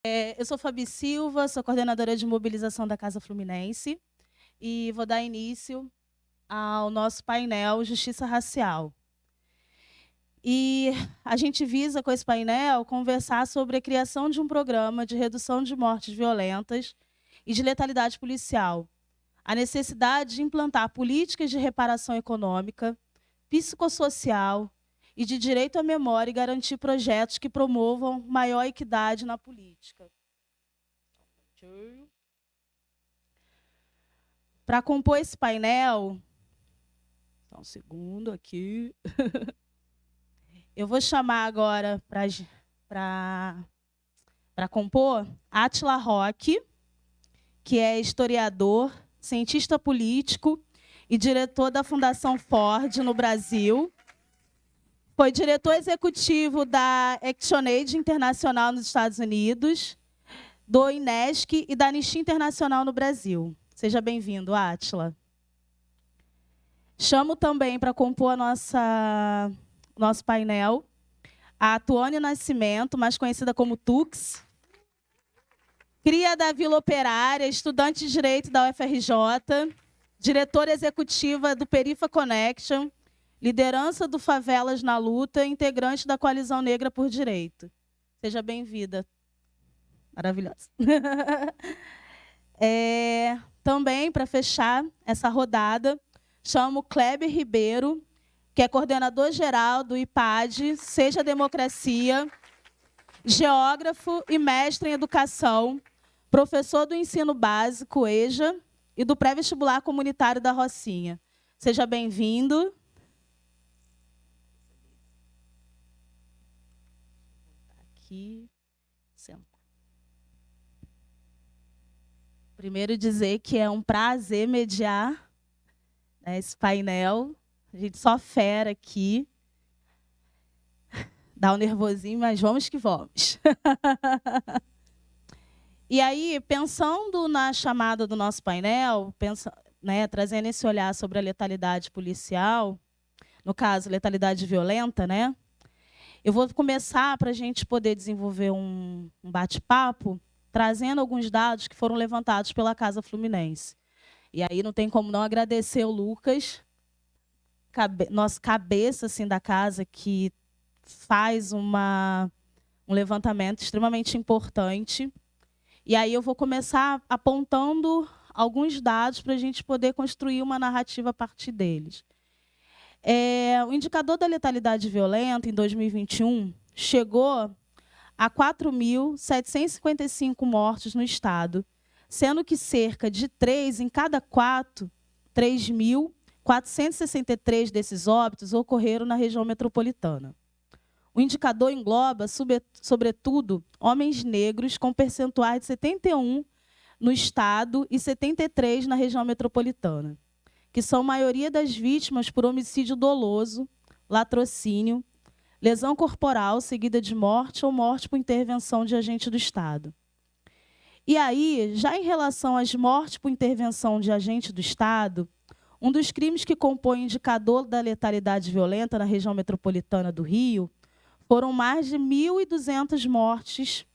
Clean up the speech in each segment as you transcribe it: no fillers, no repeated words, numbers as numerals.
Eu sou Fabi Silva, sou coordenadora de mobilização da Casa Fluminense e vou dar início ao nosso painel Justiça Racial. E a gente visa, com esse painel, conversar sobre a criação de um programa de redução de mortes violentas e de letalidade policial, a necessidade de implantar políticas de reparação econômica, psicossocial e de direito à memória e garantir projetos que promovam maior equidade na política. Para compor esse painel, só um segundo aqui, eu vou chamar agora para compor Átila Roque, que é historiador, cientista político e diretor da Fundação Ford no Brasil. Foi diretor executivo da ActionAid Internacional nos Estados Unidos, do INESC e da Anistia Internacional no Brasil. Seja bem-vindo, Átila. Chamo também para compor nosso painel a Tuane Nascimento, mais conhecida como Tux, cria da Vila Operária, estudante de Direito da UFRJ, diretora executiva do Perifa Connection, liderança do Favelas na Luta, integrante da Coalizão Negra por Direito. Seja bem-vinda. Maravilhosa. Também, para fechar essa rodada, chamo Kleber Ribeiro, que é coordenador-geral do IPAD, Seja Democracia, geógrafo e mestre em educação, professor do ensino básico, EJA, e do pré-vestibular comunitário da Rocinha. Seja bem-vindo. Aqui, sentar. Primeiro dizer que é um prazer mediar, né, esse painel. A gente só fera aqui. Dá um nervosinho, mas vamos que vamos. E aí, pensando na chamada do nosso painel, trazendo esse olhar sobre a letalidade policial, no caso, letalidade violenta, né? Eu vou começar, para a gente poder desenvolver um bate-papo, trazendo alguns dados que foram levantados pela Casa Fluminense. E aí não tem como não agradecer o Lucas, nosso cabeça assim, da casa, que faz um levantamento extremamente importante. E aí eu vou começar apontando alguns dados para a gente poder construir uma narrativa a partir deles. O indicador da letalidade violenta, em 2021, chegou a 4.755 mortes no estado, sendo que cerca de 3 em cada 4, 3.463 desses óbitos ocorreram na região metropolitana. O indicador engloba, sobretudo, homens negros, com percentuais de 71 no estado e 73 na região metropolitana, que são a maioria das vítimas por homicídio doloso, latrocínio, lesão corporal seguida de morte ou morte por intervenção de agente do Estado. E aí, já em relação às mortes por intervenção de agente do Estado, um dos crimes que compõe o indicador da letalidade violenta na região metropolitana do Rio foram mais de 1.200 mortes.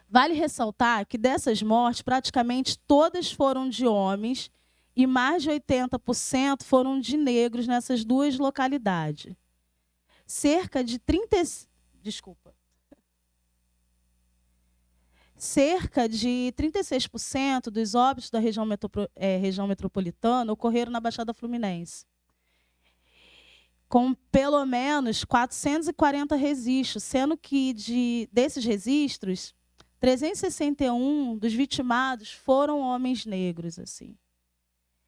Vale ressaltar que dessas mortes, praticamente todas foram de homens e mais de 80% foram de negros nessas duas localidades. Cerca de 36% dos óbitos da região metropolitana ocorreram na Baixada Fluminense, com pelo menos 440 registros, sendo que desses registros, 361 dos vitimados foram homens negros, assim.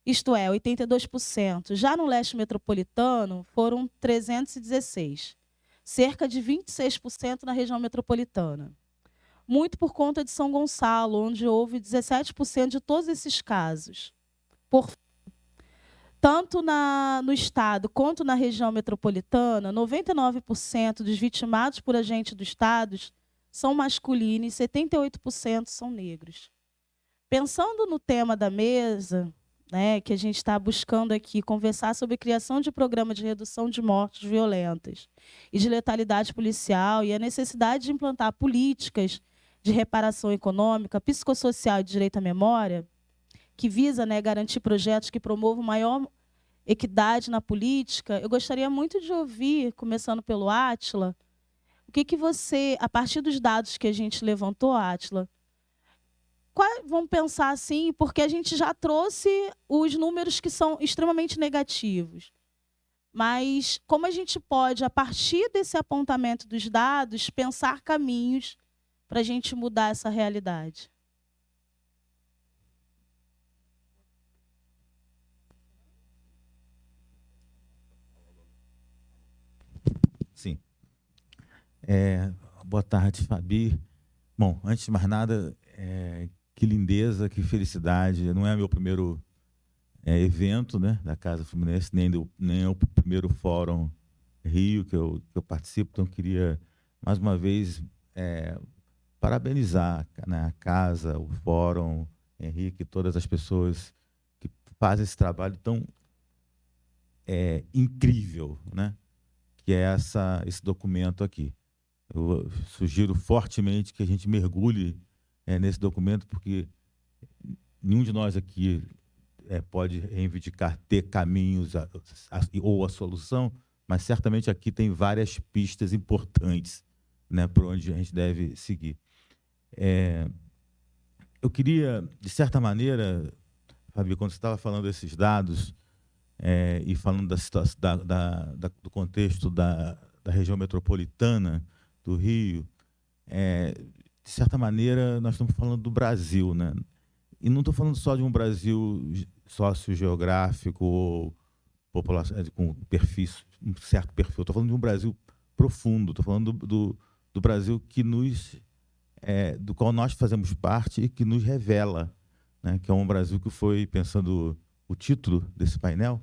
Isto é, 82%. Já no leste metropolitano, foram 316, cerca de 26% na região metropolitana. Muito por conta de São Gonçalo, onde houve 17% de todos esses casos. Tanto no estado quanto na região metropolitana, 99% dos vitimados por agentes do Estado são masculinos e 78% são negros. Pensando no tema da mesa, né, que a gente está buscando aqui conversar sobre a criação de programa de redução de mortes violentas e de letalidade policial e a necessidade de implantar políticas de reparação econômica, psicossocial e de direito à memória, que visa, né, garantir projetos que promovam maior equidade na política, eu gostaria muito de ouvir, começando pelo Átila, o que você, a partir dos dados que a gente levantou, Átila, vamos pensar assim, porque a gente já trouxe os números que são extremamente negativos. Mas como a gente pode, a partir desse apontamento dos dados, pensar caminhos para a gente mudar essa realidade? Sim. Boa tarde, Fabi. Bom, antes de mais nada, que lindeza, que felicidade. Não é meu primeiro evento, né, da Casa Fluminense, nem é o primeiro Fórum Rio que eu participo, então queria, mais uma vez, parabenizar, né, a Casa, o Fórum, Henrique, todas as pessoas que fazem esse trabalho tão incrível, né, que é esse documento aqui. Eu sugiro fortemente que a gente mergulhe nesse documento, porque nenhum de nós aqui pode reivindicar ter caminhos ou a solução, mas certamente aqui tem várias pistas importantes, né, por onde a gente deve seguir. Eu queria, de certa maneira, Fabi, quando você estava falando desses dados e falando da situação, do contexto da região metropolitana do Rio, de certa maneira, nós estamos falando do Brasil, né? E não estou falando só de um Brasil sociogeográfico ou população, com um certo perfil. Estou falando de um Brasil profundo. Estou falando do Brasil que do qual nós fazemos parte e que nos revela, né? Que é um Brasil que foi, pensando o título desse painel,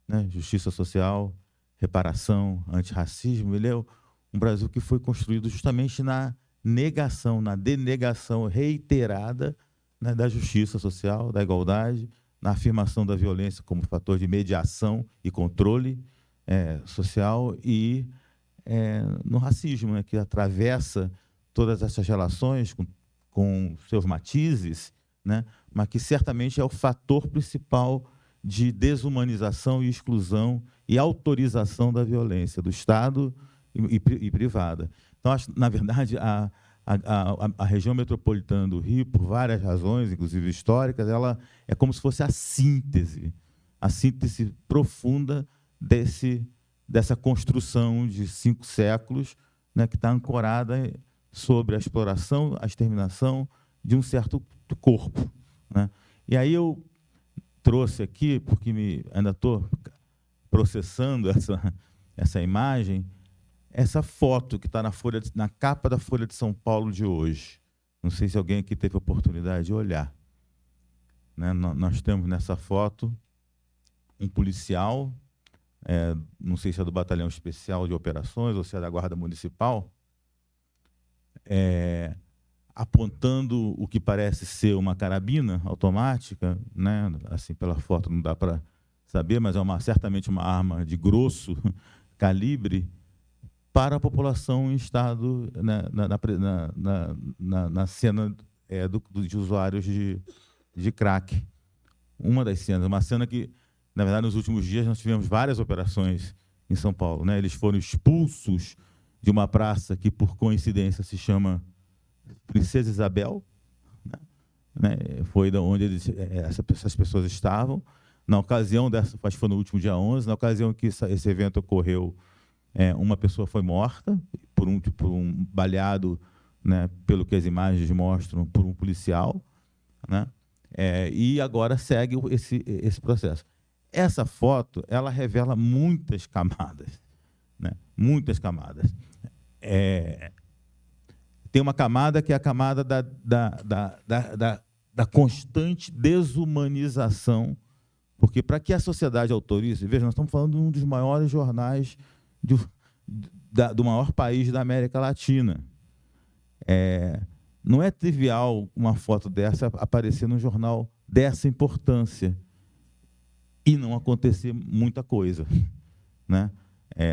né? Justiça social, reparação, antirracismo. Ele é um Brasil que foi construído justamente na negação, na denegação reiterada, né, da justiça social, da igualdade, na afirmação da violência como fator de mediação e controle social e no racismo, né, que atravessa todas essas relações com seus matizes, né, mas que certamente é o fator principal de desumanização e exclusão e autorização da violência do Estado e privada. Então, acho, na verdade, a região metropolitana do Rio, por várias razões, inclusive históricas, ela é como se fosse a síntese profunda dessa construção de 5 séculos, né, que está ancorada sobre a exploração, a exterminação de um certo corpo, né? E aí eu trouxe aqui, porque ainda estou processando essa imagem, essa foto que está na capa da Folha de São Paulo de hoje. Não sei se alguém aqui teve a oportunidade de olhar, né? Nós temos nessa foto um policial, não sei se é do Batalhão Especial de Operações ou se é da Guarda Municipal, apontando o que parece ser uma carabina automática, né? Assim, pela foto não dá para saber, mas é certamente uma arma de grosso calibre, para a população em estado, né, na cena de usuários de crack. Uma das cenas, uma cena que, na verdade, nos últimos dias nós tivemos várias operações em São Paulo, né? Eles foram expulsos de uma praça que, por coincidência, se chama Princesa Isabel, né? Foi de onde essas pessoas estavam. Na ocasião dessa, acho que foi no último dia 11, na ocasião que esse evento ocorreu, uma pessoa foi morta por um baleado, né, pelo que as imagens mostram, por um policial, né? E agora segue esse processo. Essa foto, ela revela muitas camadas, né? Muitas camadas. Tem uma camada que é a camada da constante desumanização, porque para que a sociedade autorize, veja, nós estamos falando de um dos maiores jornais do maior país da América Latina. Não é trivial uma foto dessa aparecer num jornal dessa importância e não acontecer muita coisa, né?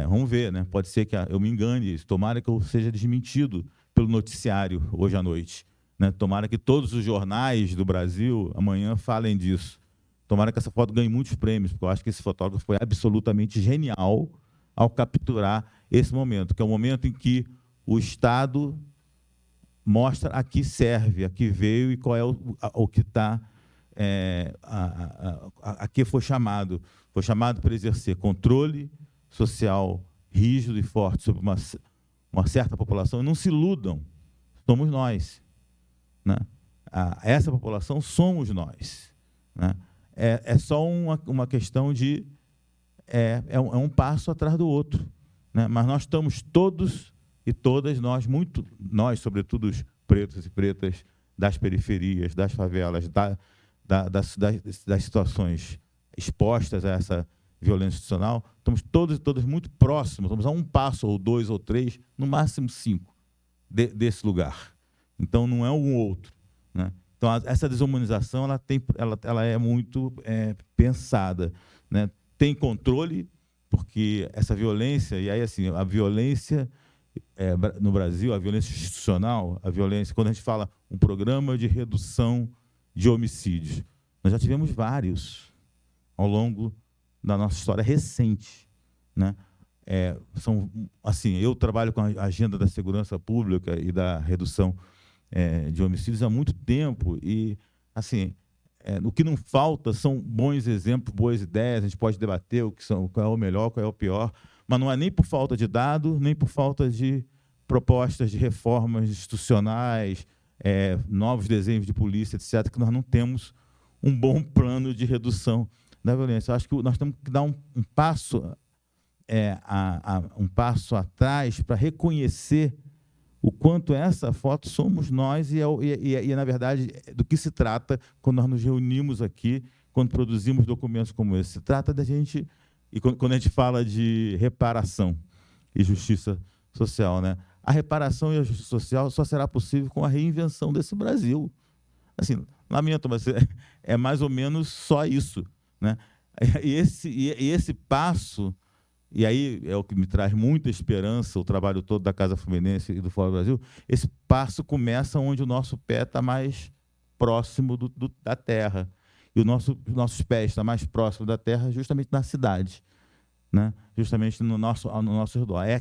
Vamos ver, né? Pode ser que eu me engane, tomara que eu seja desmentido pelo noticiário hoje à noite, né? Tomara que todos os jornais do Brasil amanhã falem disso. Tomara que essa foto ganhe muitos prêmios, porque eu acho que esse fotógrafo foi absolutamente genial ao capturar esse momento, que é o momento em que o Estado mostra a que serve, a que veio e qual é o que está, a que foi chamado. Foi chamado para exercer controle social rígido e forte sobre uma certa população. Não se iludam, somos nós, né? Essa população somos nós, né? É só uma questão de... É um passo atrás do outro, né? Mas nós estamos todos e todas, nós, sobretudo os pretos e pretas das periferias, das favelas, das situações expostas a essa violência institucional, estamos todos e todas muito próximos, estamos a um passo, ou 2 ou 3, no máximo 5, desse lugar. Então, não é um outro, né? Então, essa desumanização ela é muito pensada, né? Tem controle, porque essa violência, e aí assim, a violência no Brasil, a violência institucional, a violência, quando a gente fala um programa de redução de homicídios, nós já tivemos vários ao longo da nossa história recente, né? Eu trabalho com a agenda da segurança pública e da redução de homicídios há muito tempo e, assim, o que não falta são bons exemplos, boas ideias, a gente pode debater qual é o melhor, qual é o pior, mas não é nem por falta de dado, nem por falta de propostas de reformas institucionais, novos desenhos de polícia, etc., que nós não temos um bom plano de redução da violência. Eu acho que nós temos que dar um passo atrás para reconhecer o quanto essa foto somos nós e, na verdade, do que se trata quando nós nos reunimos aqui, quando produzimos documentos como esse. Se trata da gente, e quando a gente fala de reparação e justiça social, né? A reparação e a justiça social só será possível com a reinvenção desse Brasil. Assim, lamento, mas é mais ou menos só isso, né? E esse passo... E aí é o que me traz muita esperança, o trabalho todo da Casa Fluminense e do Fórum Brasil, esse passo começa onde o nosso pé está mais próximo da terra. E os nossos pés estão mais próximos da terra justamente na cidade, né? Justamente no nosso redor. É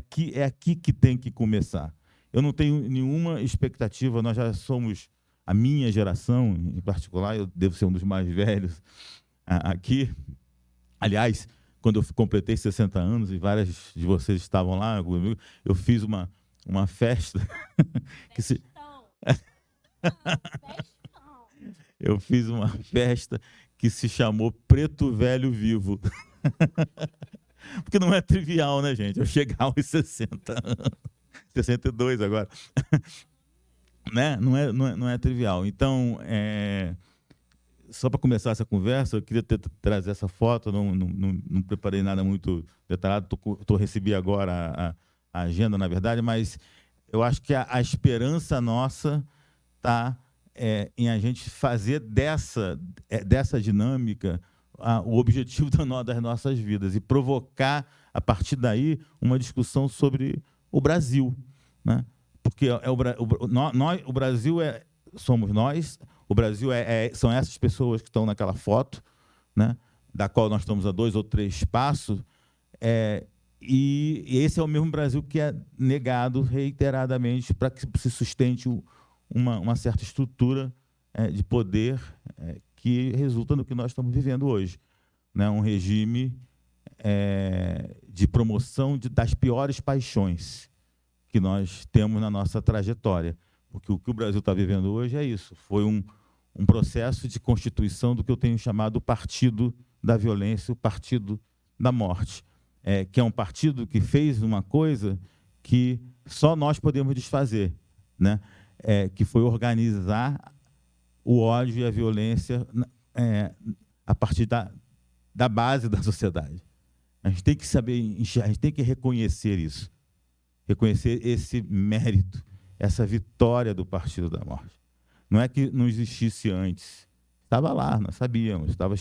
aqui que tem que começar. Eu não tenho nenhuma expectativa, nós já somos, a minha geração em particular, eu devo ser um dos mais velhos aqui. Aliás, quando eu completei 60 anos e várias de vocês estavam lá comigo, eu fiz uma festa que se... Eu fiz uma festa que se chamou Preto Velho Vivo. Porque não é trivial, né, gente? Eu chegar aos 60 anos, 62 agora. Né? Não é trivial. Então, só para começar essa conversa, eu queria trazer essa foto, não preparei nada muito detalhado, recebi agora a agenda, na verdade, mas eu acho que a esperança nossa está em a gente fazer dessa dinâmica o objetivo das nossas vidas e provocar, a partir daí, uma discussão sobre o Brasil, né? Porque o Brasil somos nós. O Brasil são essas pessoas que estão naquela foto, né, da qual nós estamos a 2 ou 3 passos, e esse é o mesmo Brasil que é negado reiteradamente para que se sustente uma certa estrutura de poder que resulta no que nós estamos vivendo hoje, né, um regime de promoção das piores paixões que nós temos na nossa trajetória. Porque o que o Brasil está vivendo hoje é isso. Foi um processo de constituição do que eu tenho chamado o partido da violência, o partido da morte, que é um partido que fez uma coisa que só nós podemos desfazer, né? Que foi organizar o ódio e a violência a partir da base da sociedade. A gente tem que saber enxergar, a gente tem que reconhecer isso, reconhecer esse mérito, essa vitória do Partido da Morte. Não é que não existisse antes. Estava lá, nós sabíamos, estava,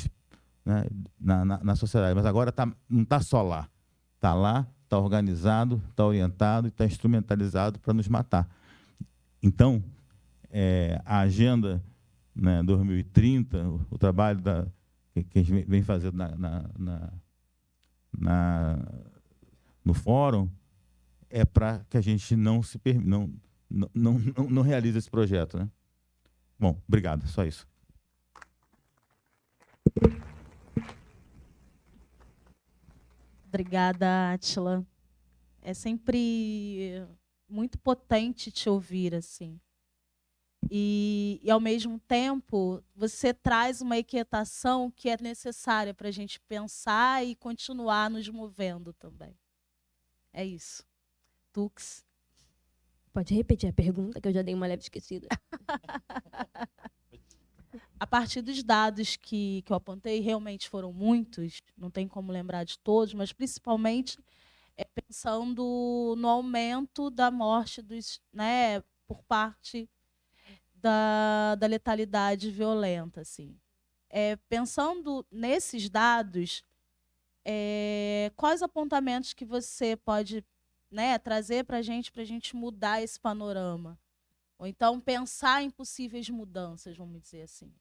né, na sociedade, mas agora não está só lá. Está lá, está organizado, está orientado e está instrumentalizado para nos matar. Então, a agenda, né, 2030, o trabalho que a gente vem fazendo no fórum, é para que a gente não realize esse projeto, né? Bom, obrigado, só isso. Obrigada, Átila. É sempre muito potente te ouvir, assim. E, ao mesmo tempo, você traz uma inquietação que é necessária para a gente pensar e continuar nos movendo também. É isso. Tux. Pode repetir a pergunta, que eu já dei uma leve esquecida. A partir dos dados que eu apontei, realmente foram muitos, não tem como lembrar de todos, mas principalmente pensando no aumento da morte né, por parte da letalidade violenta. Assim. Pensando nesses dados, quais apontamentos que você pode, né, trazer para a gente mudar esse panorama? Ou então pensar em possíveis mudanças, vamos dizer assim.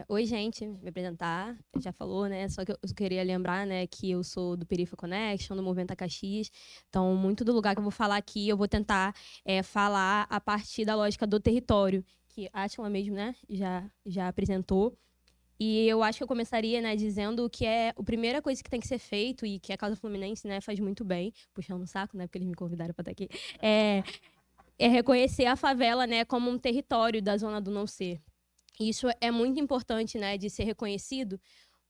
Oi, gente, me apresentar, já falou, né? Só que eu queria lembrar, né, que eu sou do Perifa Connection, do Movimento Caxias. Então, muito do lugar que eu vou falar aqui, eu vou tentar falar a partir da lógica do território, que a Átila mesmo, né, já apresentou. E eu acho que eu começaria, né, dizendo que a primeira coisa que tem que ser feito, e que a Causa Fluminense, né, faz muito bem, puxando o saco, né, porque eles me convidaram para estar aqui, é reconhecer a favela, né, como um território da zona do não ser. Isso é muito importante, né, de ser reconhecido,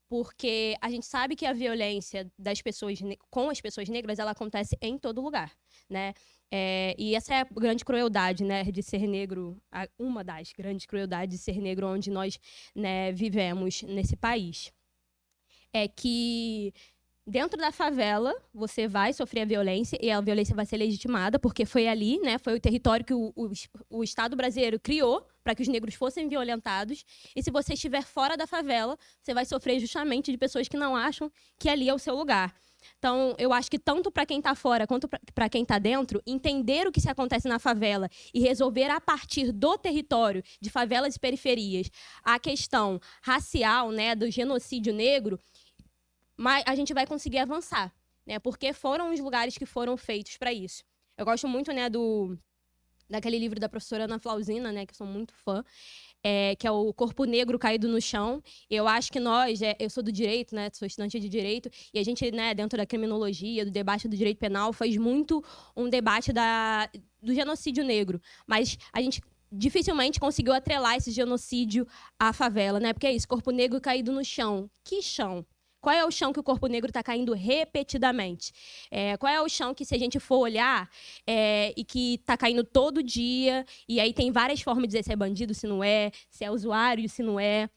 porque a gente sabe que a violência das pessoas com as pessoas negras, ela acontece em todo lugar, né? E essa é a grande crueldade, né, de ser negro, uma das grandes crueldades de ser negro onde nós, né, vivemos nesse país. É que dentro da favela, você vai sofrer a violência e a violência vai ser legitimada, porque foi ali, né, foi o território que o Estado brasileiro criou para que os negros fossem violentados. E se você estiver fora da favela, você vai sofrer justamente de pessoas que não acham que ali é o seu lugar. Então, eu acho que tanto para quem está fora quanto para quem está dentro, entender o que se acontece na favela e resolver a partir do território, de favelas e periferias, a questão racial, né, do genocídio negro, mas a gente vai conseguir avançar, né? Porque foram os lugares que foram feitos para isso. Eu gosto muito, né, daquele livro da professora Ana Flausina, né, que eu sou muito fã, que é o Corpo Negro Caído no Chão. Eu acho que nós, eu sou do direito, né, sou estudante de direito, e a gente, né, dentro da criminologia, do debate do direito penal, faz muito um debate do genocídio negro, mas a gente dificilmente conseguiu atrelar esse genocídio à favela, né? Porque é isso, corpo negro caído no chão. Que chão? Qual é o chão que o corpo negro está caindo repetidamente? Qual é o chão que, se a gente for olhar, e que está caindo todo dia, e aí tem várias formas de dizer se é bandido, se não é, se é usuário, se não é.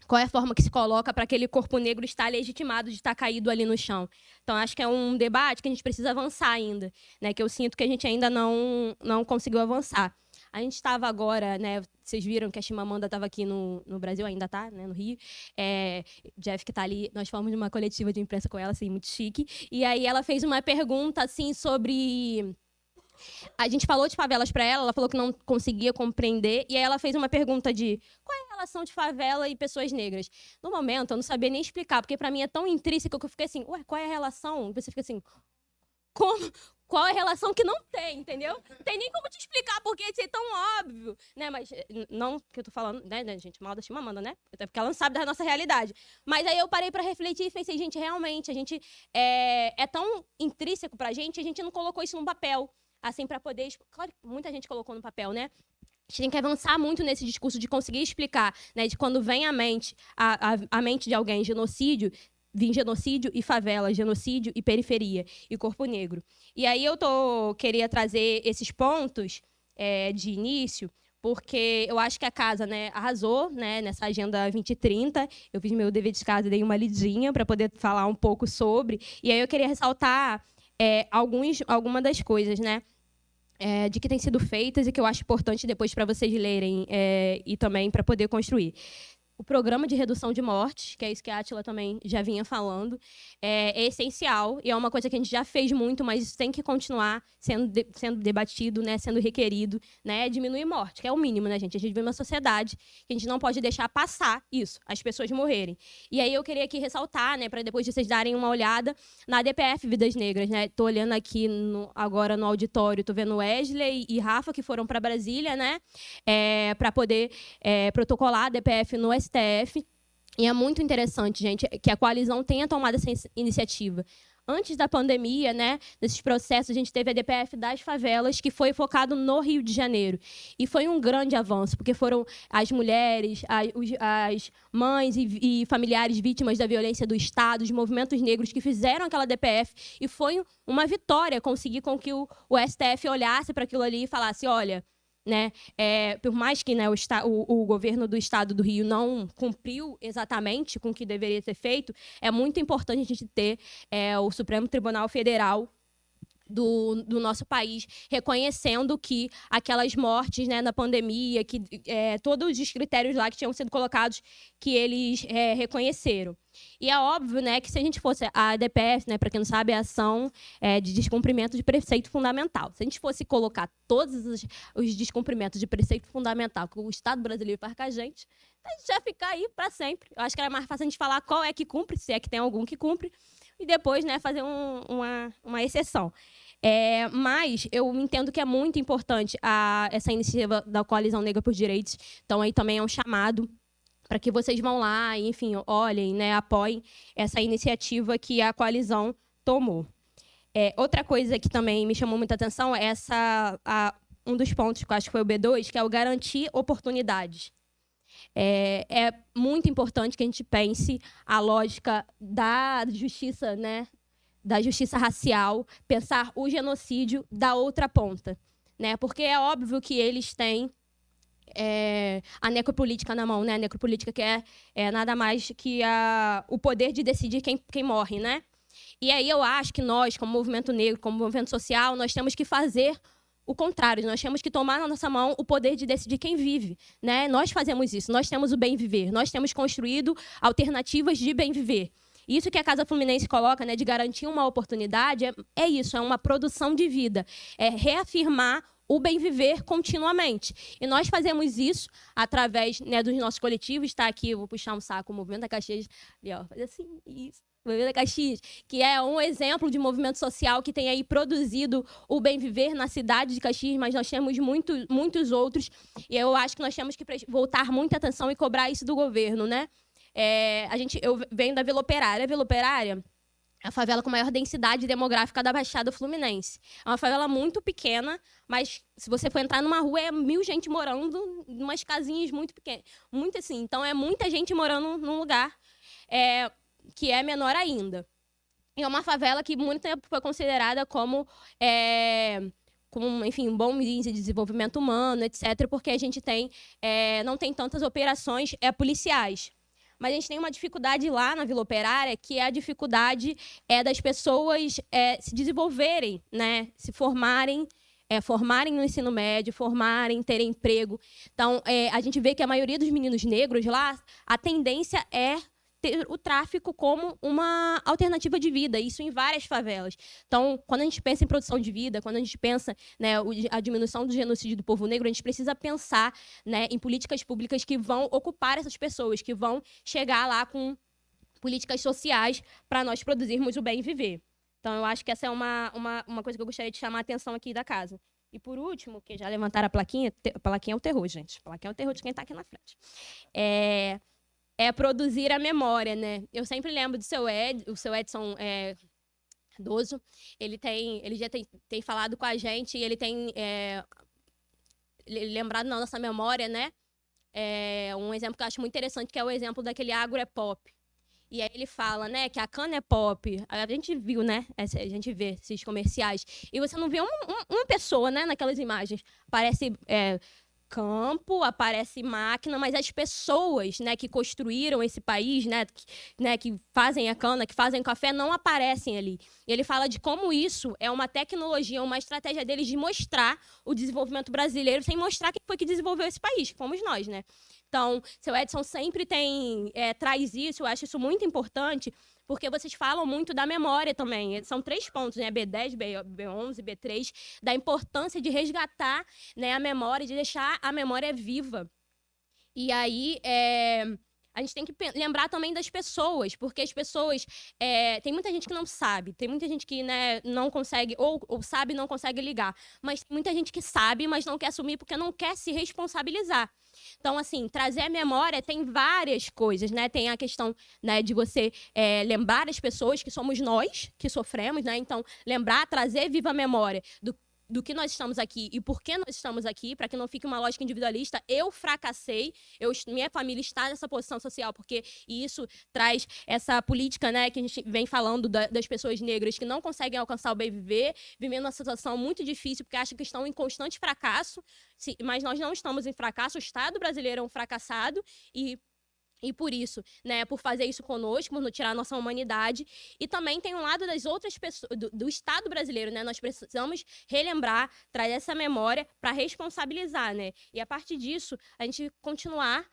Qual é a forma que se coloca para aquele corpo negro estar legitimado de estar caído ali no chão? Então, acho que é um debate que a gente precisa avançar ainda, né? Que eu sinto que a gente ainda não conseguiu avançar. A gente estava agora, né? Vocês viram que a Chimamanda estava aqui no Brasil, ainda está, né, no Rio. Jeff, que está ali, nós fomos numa coletiva de imprensa com ela, assim, muito chique. E aí ela fez uma pergunta, assim, sobre... A gente falou de favelas para ela, ela falou que não conseguia compreender. E aí ela fez uma pergunta de qual é a relação de favela e pessoas negras? No momento, eu não sabia nem explicar, porque para mim é tão intrínseco que eu fiquei assim, ué, qual é a relação? E você fica assim, como... Qual é a relação que não tem, entendeu? Não tem nem como te explicar porque isso é tão óbvio, né? Mas não que eu tô falando, né, gente, mal da Chimamanda, né? Até porque ela não sabe da nossa realidade. Mas aí eu parei para refletir e pensei, gente, realmente, a gente é tão intrínseco pra gente, a gente não colocou isso no papel, assim, para poder... Claro, muita gente colocou no papel, né? A gente tem que avançar muito nesse discurso de conseguir explicar, né? De quando vem à mente, a mente de alguém, genocídio, vim genocídio e favela, genocídio e periferia, e corpo negro. E aí eu queria trazer esses pontos de início, porque eu acho que a casa, né, arrasou, né, nessa Agenda 2030. Eu fiz meu dever de casa e dei uma lidinha para poder falar um pouco sobre. E aí eu queria ressaltar algumas das coisas, né, de que têm sido feitas e que eu acho importante depois para vocês lerem e também para poder construir. o programa de redução de mortes, que é isso que a Átila também já vinha falando, é essencial e é uma coisa que a gente já fez muito, mas isso tem que continuar sendo debatido, né, sendo requerido, né, diminuir morte, que é o mínimo, né, gente? A gente vive uma sociedade que a gente não pode deixar passar isso, as pessoas morrerem. E aí eu queria aqui ressaltar, né, para depois vocês darem uma olhada na DPF Vidas Negras, né? Tô olhando aqui agora no auditório, tô vendo Wesley e Rafa que foram para Brasília, né, para poder protocolar a DPF no STF. E é muito interessante, gente, que a coalizão tenha tomado essa iniciativa. Antes da pandemia, né, nesses processos, a gente teve a DPF das favelas, que foi focado no Rio de Janeiro. E foi um grande avanço, porque foram as mulheres, as mães e familiares vítimas da violência do Estado, os movimentos negros que fizeram aquela DPF. E foi uma vitória conseguir com que o STF olhasse para aquilo ali e falasse, olha, né, por mais que, né, o governo do Estado do Rio não cumpriu exatamente com o que deveria ser feito, é muito importante a gente ter o Supremo Tribunal Federal do nosso país reconhecendo que aquelas mortes, né, na pandemia, que todos os critérios lá que tinham sido colocados, que eles reconheceram. E é óbvio, né, que se a gente fosse a DPF, né, para quem não sabe, é a ação de descumprimento de preceito fundamental. Se a gente fosse colocar todos os descumprimentos de preceito fundamental que o Estado brasileiro faz com a gente já ficar aí para sempre. Eu acho que era mais fácil a gente falar qual é que cumpre, se é que tem algum que cumpre, e depois, né, fazer uma exceção. Mas eu entendo que é muito importante essa iniciativa da Coalizão Negra por Direitos. Então, aí também é um chamado para que vocês vão lá e, enfim, olhem, né, apoiem essa iniciativa que a coalizão tomou. Outra coisa que também me chamou muita atenção é um dos pontos, que eu acho que foi o B2, que é o garantir oportunidades. É muito importante que a gente pense a lógica da justiça, né, da justiça racial, pensar o genocídio da outra ponta, né? Porque é óbvio que eles têm a necropolítica na mão, né? A necropolítica que é nada mais que o poder de decidir quem morre, né? E aí eu acho que nós, como movimento negro, como movimento social, nós temos que fazer o contrário, nós temos que tomar na nossa mão o poder de decidir quem vive, né? Nós fazemos isso, nós temos o bem viver, nós temos construído alternativas de bem viver. Isso que a Casa Fluminense coloca, né, de garantir uma oportunidade, é isso, é uma produção de vida, é reafirmar o bem viver continuamente. E nós fazemos isso através, né, dos nossos coletivos. Está aqui, eu vou puxar um saco, o Movimento da Caxias, ali, ó, fazer assim, isso. Movimento da Caxias, que é um exemplo de movimento social que tem aí produzido o bem viver na cidade de Caxias, mas nós temos muitos outros, e eu acho que nós temos que voltar muita atenção e cobrar isso do governo, né? Eu venho da Vila Operária. A Vila Operária é a favela com maior densidade demográfica da Baixada Fluminense. É uma favela muito pequena, mas se você for entrar numa rua, 1.000 gente morando em umas casinhas muito pequenas. Muito assim. Então, é muita gente morando num lugar que é menor ainda. E é uma favela que muito tempo foi considerada como enfim, um bom índice de desenvolvimento humano, etc., porque a gente não tem tantas operações policiais. Mas a gente tem uma dificuldade lá na Vila Operária, que é a dificuldade das pessoas se desenvolverem, né? Se formarem no ensino médio, terem emprego. Então, a gente vê que a maioria dos meninos negros lá, a tendência é ter o tráfico como uma alternativa de vida, isso em várias favelas. Então, quando a gente pensa em produção de vida, quando a gente pensa, né, a diminuição do genocídio do povo negro, a gente precisa pensar, né, em políticas públicas que vão ocupar essas pessoas, que vão chegar lá com políticas sociais para nós produzirmos o bem viver. Então, eu acho que essa é uma coisa que eu gostaria de chamar a atenção aqui da casa. E, por último, que já levantaram a plaquinha é o terror, gente. A plaquinha é o terror de quem está aqui na frente. Produzir a memória, né? Eu sempre lembro do o seu Edson Doso. Ele já tem falado com a gente e ele tem lembrado na nossa memória, né? Um exemplo que eu acho muito interessante, que é o exemplo daquele agro é pop. E aí ele fala, né, que a cana é pop. A gente viu, né? A gente vê esses comerciais. E você não vê uma pessoa, né, naquelas imagens. Parece campo, aparece máquina, mas as pessoas, né, que construíram esse país, né, que fazem a cana, que fazem o café, não aparecem ali. E ele fala de como isso é uma tecnologia, uma estratégia deles de mostrar o desenvolvimento brasileiro sem mostrar quem foi que desenvolveu esse país, que fomos nós, né? Então, seu Edson sempre traz isso, eu acho isso muito importante, porque vocês falam muito da memória também. São 3 pontos, né? B10, B11, B3, da importância de resgatar, né, a memória, de deixar a memória viva. E aí, a gente tem que lembrar também das pessoas, porque as pessoas... tem muita gente que não sabe, tem muita gente que, né, não consegue, ou sabe e não consegue ligar. Mas tem muita gente que sabe, mas não quer assumir porque não quer se responsabilizar. Então, assim, trazer a memória tem várias coisas, né? Tem a questão, né, de você lembrar as pessoas que somos nós que sofremos, né? Então, lembrar, trazer viva a memória do que nós estamos aqui e por que nós estamos aqui, para que não fique uma lógica individualista. Eu fracassei, minha família está nessa posição social, porque isso traz essa política, né, que a gente vem falando das pessoas negras que não conseguem alcançar o bem viver, vivendo uma situação muito difícil, porque acham que estão em constante fracasso, mas nós não estamos em fracasso, o Estado brasileiro é um fracassado, e por isso, né, por fazer isso conosco, por não tirar a nossa humanidade. E também tem um lado das outras pessoas, do Estado brasileiro, né? Nós precisamos relembrar, trazer essa memória para responsabilizar, né? E a partir disso, a gente continuar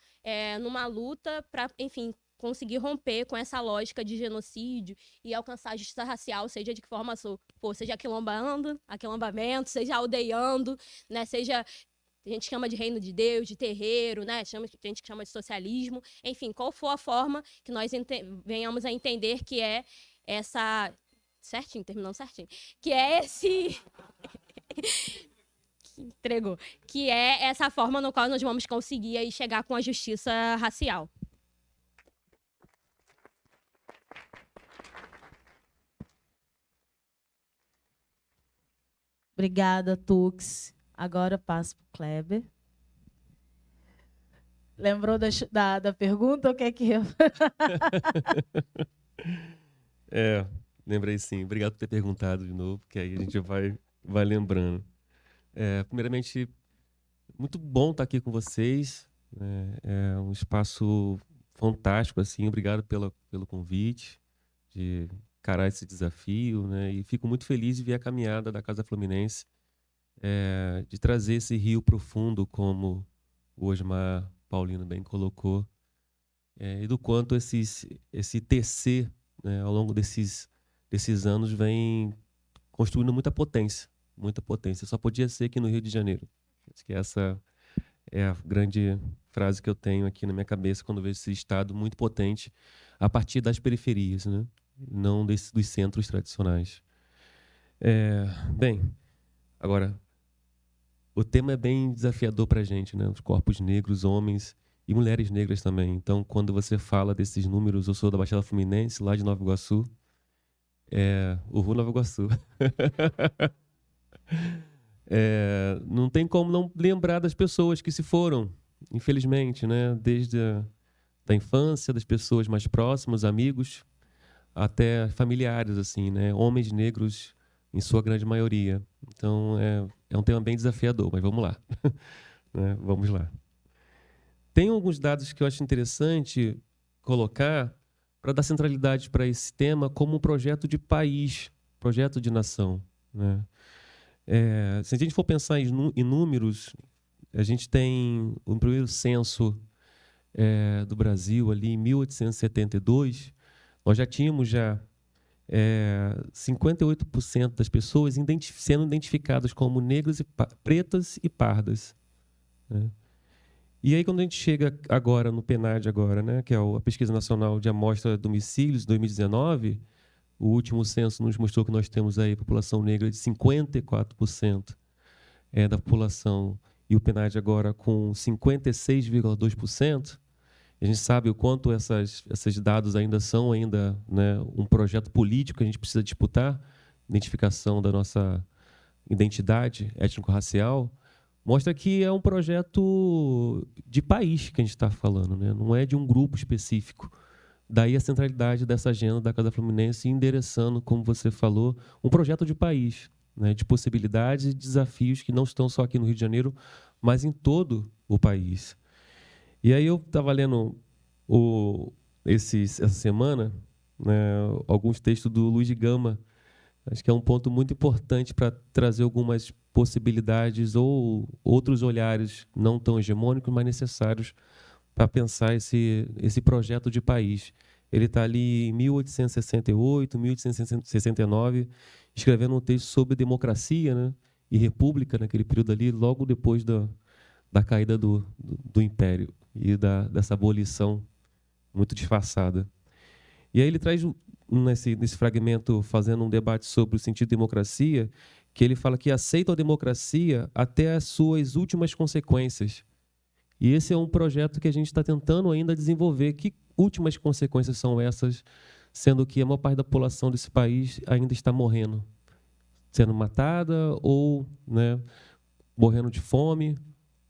numa luta para, enfim, conseguir romper com essa lógica de genocídio e alcançar a justiça racial, seja de que forma for, seja aquilombamento, seja aldeando, né? Seja... A gente chama de reino de Deus, de terreiro, né? A gente chama de socialismo. Enfim, qual for a forma que nós venhamos a entender que é essa... Certinho, terminando certinho. Que é esse... Entregou. Que é essa forma no qual nós vamos conseguir aí chegar com a justiça racial. Obrigada, Tux. Agora eu passo para o Kleber. Lembrou da pergunta ou quer que eu... Lembrei sim. Obrigado por ter perguntado de novo, porque aí a gente vai lembrando. Primeiramente, muito bom estar aqui com vocês. É um espaço fantástico, assim. Obrigado pelo convite, de encarar esse desafio, né? E fico muito feliz de ver a caminhada da Casa Fluminense, de trazer esse rio profundo, como o Osmar Paulino bem colocou, e do quanto esse tecer, né, ao longo desses anos vem construindo muita potência. Só podia ser aqui no Rio de Janeiro. Acho que essa é a grande frase que eu tenho aqui na minha cabeça quando vejo esse estado muito potente a partir das periferias, né? Não dos centros tradicionais. Bem, agora... O tema é bem desafiador para a gente, né? Os corpos negros, homens e mulheres negras também. Então, quando você fala desses números, eu sou da Baixada Fluminense, lá de Nova Iguaçu. Uhul, Nova Iguaçu. Não tem como não lembrar das pessoas que se foram, infelizmente, né? Desde da infância, das pessoas mais próximas, amigos, até familiares, assim, né? Homens negros, em sua grande maioria. Então, é um tema bem desafiador, mas vamos lá. Né? Vamos lá. Tem alguns dados que eu acho interessante colocar para dar centralidade para esse tema como um projeto de país, projeto de nação. Né? Se a gente for pensar em números, a gente tem o primeiro censo do Brasil, ali em 1872, nós já tínhamos 58% das pessoas sendo identificadas como negras, pretas e pardas. Né? E aí, quando a gente chega agora no PNAD, né, que é a Pesquisa Nacional de Amostra de Domicílios, 2019, o último censo nos mostrou que nós temos aí a população negra de 54% da população, e o PNAD agora com 56,2%. A gente sabe o quanto esses dados ainda são né, um projeto político que a gente precisa disputar, identificação da nossa identidade étnico-racial, mostra que é um projeto de país que a gente está falando, né? Não é de um grupo específico. Daí a centralidade dessa agenda da Casa Fluminense endereçando, como você falou, um projeto de país, né, de possibilidades e desafios que não estão só aqui no Rio de Janeiro, mas em todo o país. E aí eu estava lendo essa semana, né, alguns textos do Luiz de Gama. Acho que é um ponto muito importante para trazer algumas possibilidades ou outros olhares não tão hegemônicos, mas necessários para pensar esse projeto de país. Ele está ali em 1868, 1869, escrevendo um texto sobre democracia, né, e república naquele período ali, logo depois da caída do Império e dessa abolição muito disfarçada. E aí ele traz, nesse fragmento, fazendo um debate sobre o sentido de democracia, que ele fala que aceita a democracia até as suas últimas consequências. E esse é um projeto que a gente está tentando ainda desenvolver. Que últimas consequências são essas, sendo que a maior parte da população desse país ainda está morrendo, sendo matada ou, né, morrendo de fome,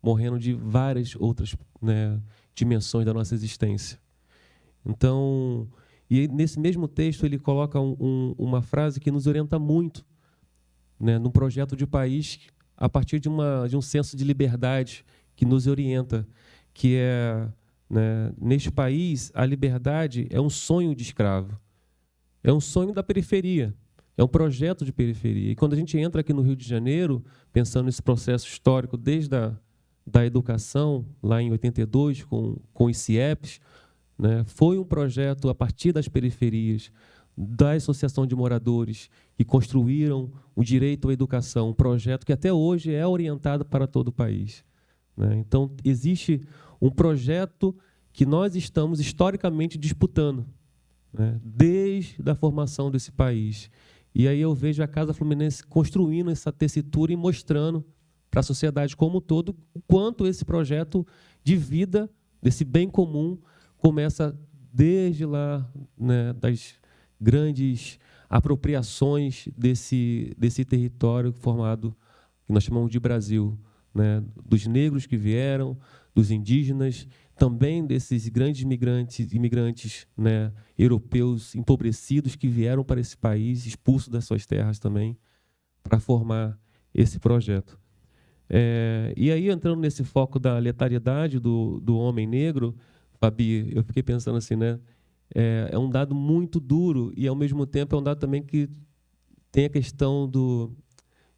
morrendo de várias outras, né, dimensões da nossa existência. Então, e nesse mesmo texto ele coloca uma frase que nos orienta muito, né, no projeto de país, a partir de um senso de liberdade que nos orienta, que é, né, neste país, a liberdade é um sonho de escravo, é um sonho da periferia, é um projeto de periferia. E quando a gente entra aqui no Rio de Janeiro, pensando nesse processo histórico desde da educação, lá em 82, com os CIEPs, né, foi um projeto a partir das periferias, da Associação de Moradores, que construíram o direito à educação, um projeto que até hoje é orientado para todo o país. Né? Então, existe um projeto que nós estamos historicamente disputando, né, desde a formação desse país. E aí eu vejo a Casa Fluminense construindo essa tessitura e mostrando para a sociedade como um todo o quanto esse projeto de vida, desse bem comum, começa desde lá, né, das grandes apropriações desse território formado, que nós chamamos de Brasil, né, dos negros que vieram, dos indígenas, também desses grandes imigrantes, né, europeus empobrecidos que vieram para esse país, expulsos das suas terras também, para formar esse projeto. E aí, entrando nesse foco da letalidade do homem negro, Fabi, eu fiquei pensando assim, né? É um dado muito duro e, ao mesmo tempo, é um dado também que tem a questão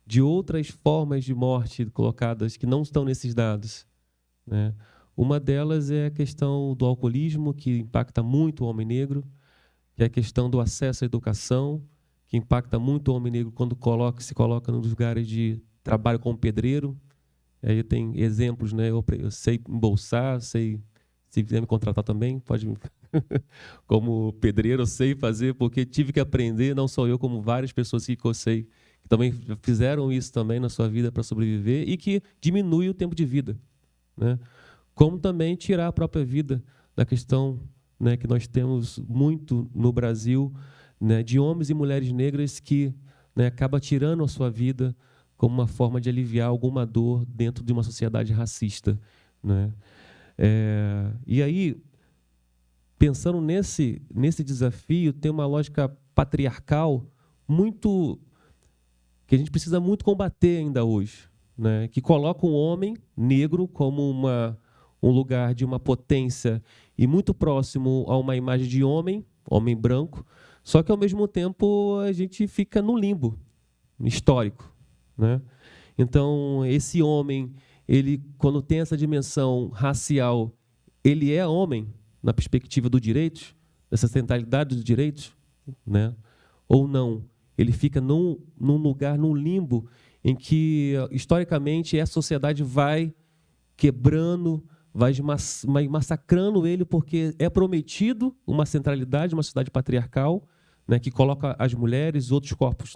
de outras formas de morte colocadas que não estão nesses dados, né? Uma delas é a questão do alcoolismo, que impacta muito o homem negro, que é a questão do acesso à educação, que impacta muito o homem negro quando se coloca nos lugares de trabalho como pedreiro. Aí tem exemplos, né? Eu sei embolsar, se quiser me contratar também, pode me... como pedreiro, eu sei fazer, porque tive que aprender, não só eu, como várias pessoas que eu sei, que também fizeram isso também na sua vida para sobreviver e que diminui o tempo de vida, né? Como também tirar a própria vida da questão, né, que nós temos muito no Brasil, né, de homens e mulheres negras que, né, acaba tirando a sua vida como uma forma de aliviar alguma dor dentro de uma sociedade racista, né? E aí, pensando nesse desafio, tem uma lógica patriarcal muito que a gente precisa muito combater ainda hoje, né? Que coloca o homem negro como um lugar de uma potência e muito próximo a uma imagem de homem branco, só que, ao mesmo tempo, a gente fica no limbo histórico, né? Então, esse homem, ele, quando tem essa dimensão racial, ele é homem na perspectiva do direito, dessa centralidade dos direitos, né? Ou não? Ele fica num lugar, num limbo, em que, historicamente, a sociedade vai quebrando, vai massacrando ele, porque é prometido uma centralidade, uma sociedade patriarcal, né, que coloca as mulheres, outros corpos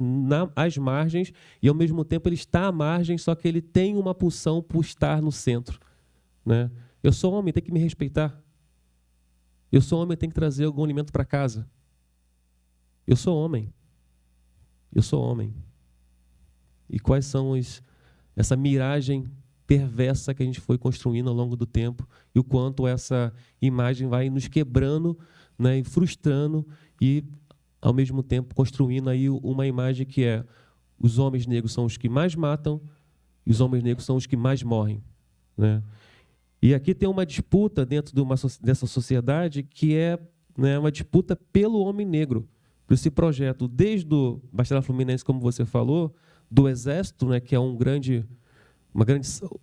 às margens, e, ao mesmo tempo, ele está à margem, só que ele tem uma pulsão por estar no centro, né? Eu sou homem, tem que me respeitar. Eu sou homem, tem que trazer algum alimento para casa. Eu sou homem. Eu sou homem. E quais são essa miragem perversa que a gente foi construindo ao longo do tempo e o quanto essa imagem vai nos quebrando, né, e frustrando e, ao mesmo tempo, construindo aí uma imagem que é: os homens negros são os que mais matam e os homens negros são os que mais morrem. né? E aqui tem uma disputa dentro dessa sociedade que é, né, uma disputa pelo homem negro. Por esse projeto, desde o Baixada Fluminense, como você falou, do Exército, né, que é uma grande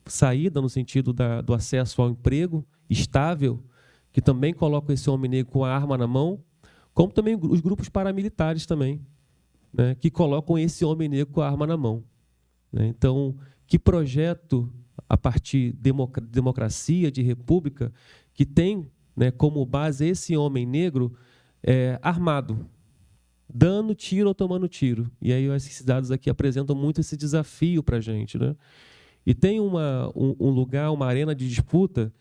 saída no sentido do acesso ao emprego estável, que também coloca esse homem negro com a arma na mão, como também os grupos paramilitares também, né, que colocam esse homem negro com a arma na mão, né? Então, que projeto, a partir de democracia, de república, que tem, né, como base esse homem negro armado, dando tiro ou tomando tiro. E aí esses dados aqui apresentam muito esse desafio para a gente, né? E tem um lugar, uma arena de disputa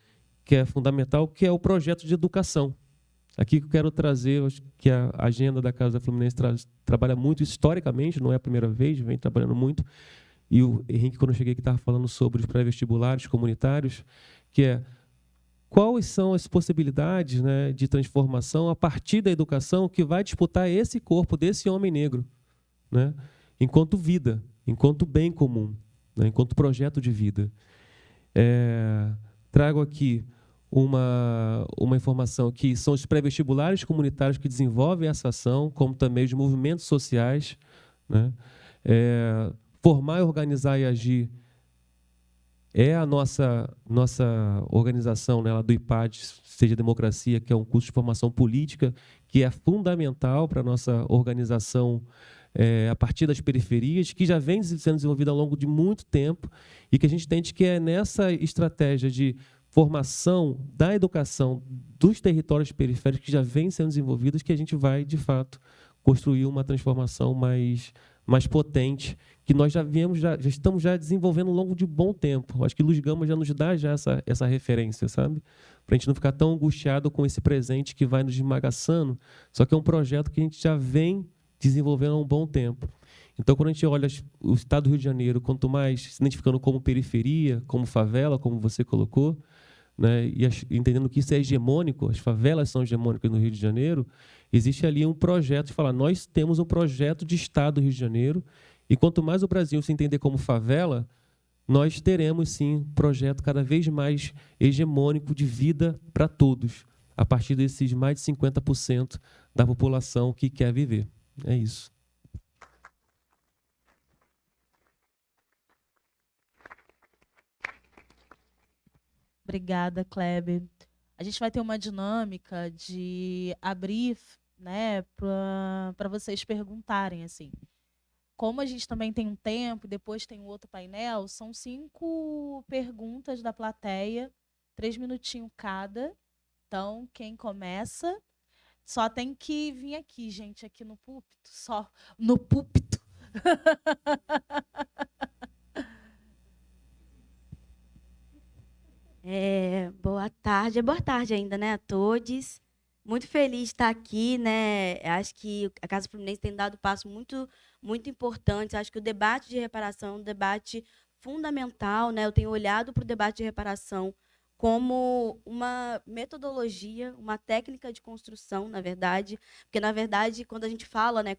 que é fundamental, que é o projeto de educação. Aqui que eu quero trazer, acho que a agenda da Casa Fluminense trabalha muito historicamente, não é a primeira vez, vem trabalhando muito. E o Henrique, quando eu cheguei aqui, estava falando sobre os pré-vestibulares comunitários, que é quais são as possibilidades, né, de transformação a partir da educação que vai disputar esse corpo desse homem negro, né, enquanto vida, enquanto bem comum, né, enquanto projeto de vida. Trago aqui uma informação que são os pré-vestibulares comunitários que desenvolvem essa ação, como também os movimentos sociais, né? Formar, organizar e agir é a nossa organização, né, do IPAD, Seja Democracia, que é um curso de formação política, que é fundamental para a nossa organização a partir das periferias, que já vem sendo desenvolvida ao longo de muito tempo e que a gente entende que é nessa estratégia de formação da educação dos territórios periféricos que já vem sendo desenvolvidas que a gente vai, de fato, construir uma transformação mais potente, que nós já estamos desenvolvendo ao longo de bom tempo. Acho que Luz Gama já nos dá essa referência, sabe? Para a gente não ficar tão angustiado com esse presente que vai nos esmagaçando, só que é um projeto que a gente já vem desenvolvendo há um bom tempo. Então, quando a gente olha o estado do Rio de Janeiro, quanto mais se identificando como periferia, como favela, como você colocou, né, e entendendo que isso é hegemônico, as favelas são hegemônicas no Rio de Janeiro, existe ali um projeto de falar, nós temos um projeto de Estado do Rio de Janeiro, e quanto mais o Brasil se entender como favela, nós teremos, sim, um projeto cada vez mais hegemônico de vida para todos, a partir desses mais de 50% da população que quer viver. É isso. Obrigada, Kleber. A gente vai ter uma dinâmica de abrir, né, para vocês perguntarem, assim. Como a gente também tem um tempo, depois tem um outro painel, são 5 perguntas da plateia, 3 minutinhos cada. Então, quem começa, só tem que vir aqui, gente, aqui no púlpito, só no púlpito. Boa tarde ainda, né, a todos. Muito feliz de estar aqui, né? Acho que a Casa Fluminense tem dado passos muito, muito importantes. Acho que o debate de reparação é um debate fundamental, né? Eu tenho olhado para o debate de reparação como uma metodologia, uma técnica de construção, na verdade, porque, na verdade, quando a gente fala, né,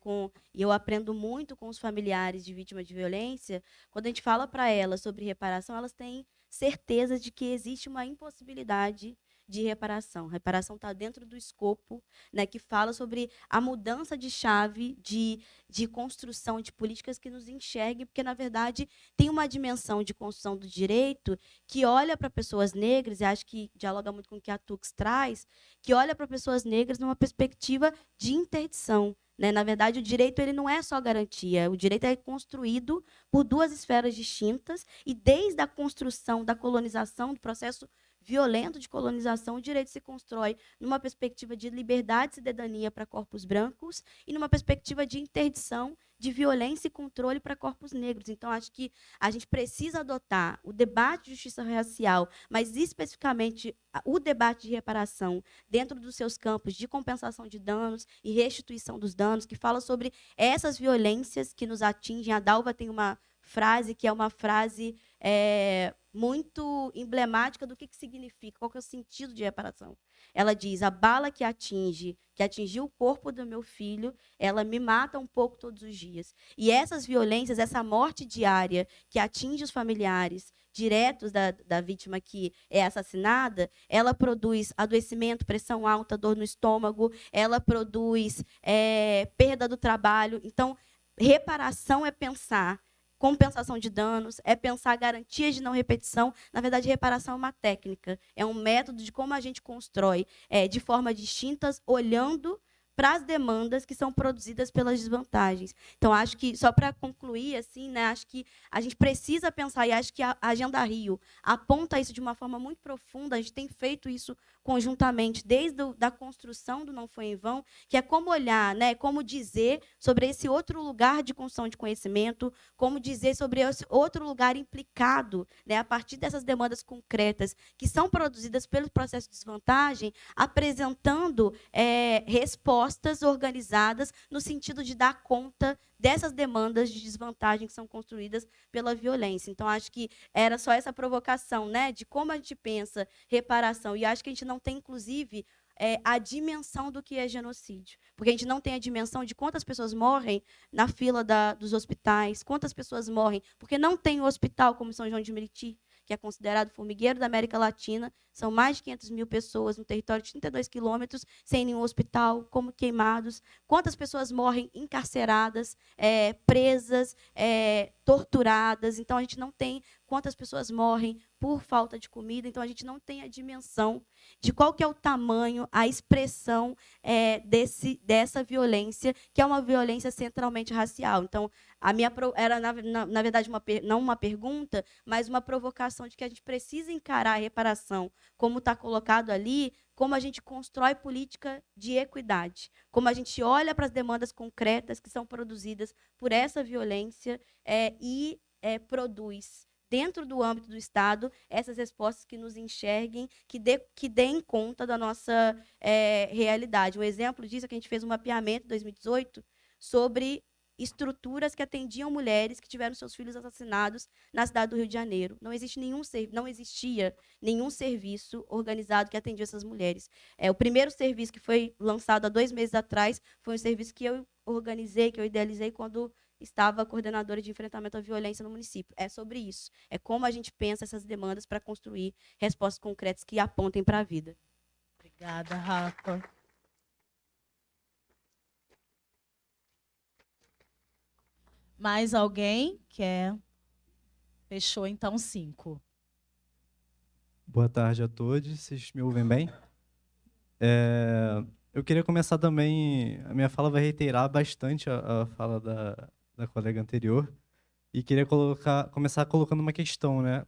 e eu aprendo muito com os familiares de vítimas de violência, quando a gente fala para elas sobre reparação, elas têm certeza de que existe uma impossibilidade de reparação. Reparação está dentro do escopo, né, que fala sobre a mudança de chave de construção de políticas que nos enxerguem, porque, na verdade, tem uma dimensão de construção do direito que olha para pessoas negras, e acho que dialoga muito com o que a Tux traz, que olha para pessoas negras numa perspectiva de interdição. Né? Na verdade, o direito ele não é só garantia, o direito é construído por 2 esferas distintas, e desde a construção da colonização, do processo violento de colonização, o direito se constrói numa perspectiva de liberdade e cidadania para corpos brancos e numa perspectiva de interdição, de violência e controle para corpos negros. Então, acho que a gente precisa adotar o debate de justiça racial, mas especificamente o debate de reparação dentro dos seus campos de compensação de danos e restituição dos danos, que fala sobre essas violências que nos atingem. A Dalva tem uma frase que é uma frase muito emblemática do que significa, qual que é o sentido de reparação. Ela diz, a bala que atingiu o corpo do meu filho, ela me mata um pouco todos os dias. E essas violências, essa morte diária que atinge os familiares, diretos da vítima que é assassinada, ela produz adoecimento, pressão alta, dor no estômago, ela produz perda do trabalho. Então, reparação é pensar compensação de danos, é pensar garantias de não repetição. Na verdade, reparação é uma técnica, é um método de como a gente constrói de forma distintas, olhando para as demandas que são produzidas pelas desvantagens. Então, acho que, só para concluir, assim, né, acho que a gente precisa pensar, e acho que a Agenda Rio aponta isso de uma forma muito profunda, a gente tem feito isso conjuntamente, desde a construção do Não Foi em Vão, que é como olhar, né, como dizer sobre esse outro lugar de construção de conhecimento, como dizer sobre esse outro lugar implicado, né, a partir dessas demandas concretas que são produzidas pelo processo de desvantagem, apresentando respostas organizadas no sentido de dar conta dessas demandas de desvantagem que são construídas pela violência. Então, acho que era só essa provocação, né, de como a gente pensa reparação. E acho que a gente não tem, inclusive, a dimensão do que é genocídio. Porque a gente não tem a dimensão de quantas pessoas morrem na fila dos hospitais, quantas pessoas morrem, porque não tem um hospital como São João de Meriti, que é considerado formigueiro da América Latina. São mais de 500 mil pessoas no território de 32 quilômetros, sem nenhum hospital, como queimados. Quantas pessoas morrem encarceradas, presas, torturadas. Então, a gente não tem quantas pessoas morrem por falta de comida. Então, a gente não tem a dimensão de qual que é o tamanho, a expressão dessa violência, que é uma violência centralmente racial. Então, era, na verdade, não uma pergunta, mas uma provocação de que a gente precisa encarar a reparação, como está colocado ali, como a gente constrói política de equidade, como a gente olha para as demandas concretas que são produzidas por essa violência e produz, dentro do âmbito do Estado, essas respostas que nos enxerguem, que deem conta da nossa realidade. Um exemplo disso é que a gente fez um mapeamento em 2018 sobre estruturas que atendiam mulheres que tiveram seus filhos assassinados na cidade do Rio de Janeiro. Não existia nenhum serviço organizado que atendia essas mulheres. O primeiro serviço que foi lançado há 2 meses atrás foi um serviço que eu organizei, que eu idealizei quando estava coordenadora de enfrentamento à violência no município. É sobre isso. É como a gente pensa essas demandas para construir respostas concretas que apontem para a vida. Obrigada, Rafa. Mais alguém quer? Fechou, então, 5. Boa tarde a todos. Vocês me ouvem bem? Eu queria começar também... A minha fala vai reiterar bastante a fala da colega anterior. E queria começar colocando uma questão, né?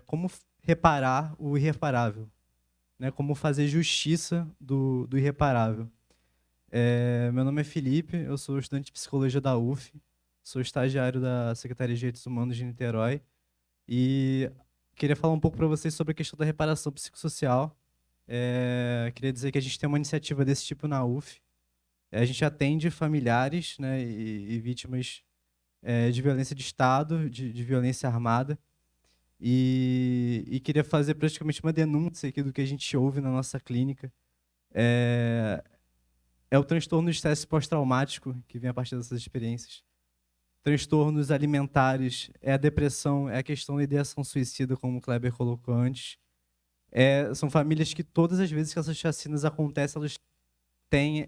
Como reparar o irreparável? Né? Como fazer justiça do irreparável? Meu nome é Felipe, eu sou estudante de Psicologia da UF. Sou estagiário da Secretaria de Direitos Humanos de Niterói e queria falar um pouco para vocês sobre a questão da reparação psicossocial. Queria dizer que a gente tem uma iniciativa desse tipo na UF. A gente atende familiares, né, e vítimas de violência de Estado, de violência armada. E queria fazer praticamente uma denúncia aqui do que a gente ouve na nossa clínica. É o transtorno de estresse pós-traumático que vem a partir dessas experiências. Transtornos alimentares, a depressão, a questão da ideação suicida, como o Kleber colocou antes. São famílias que todas as vezes que essas chacinas acontecem, elas têm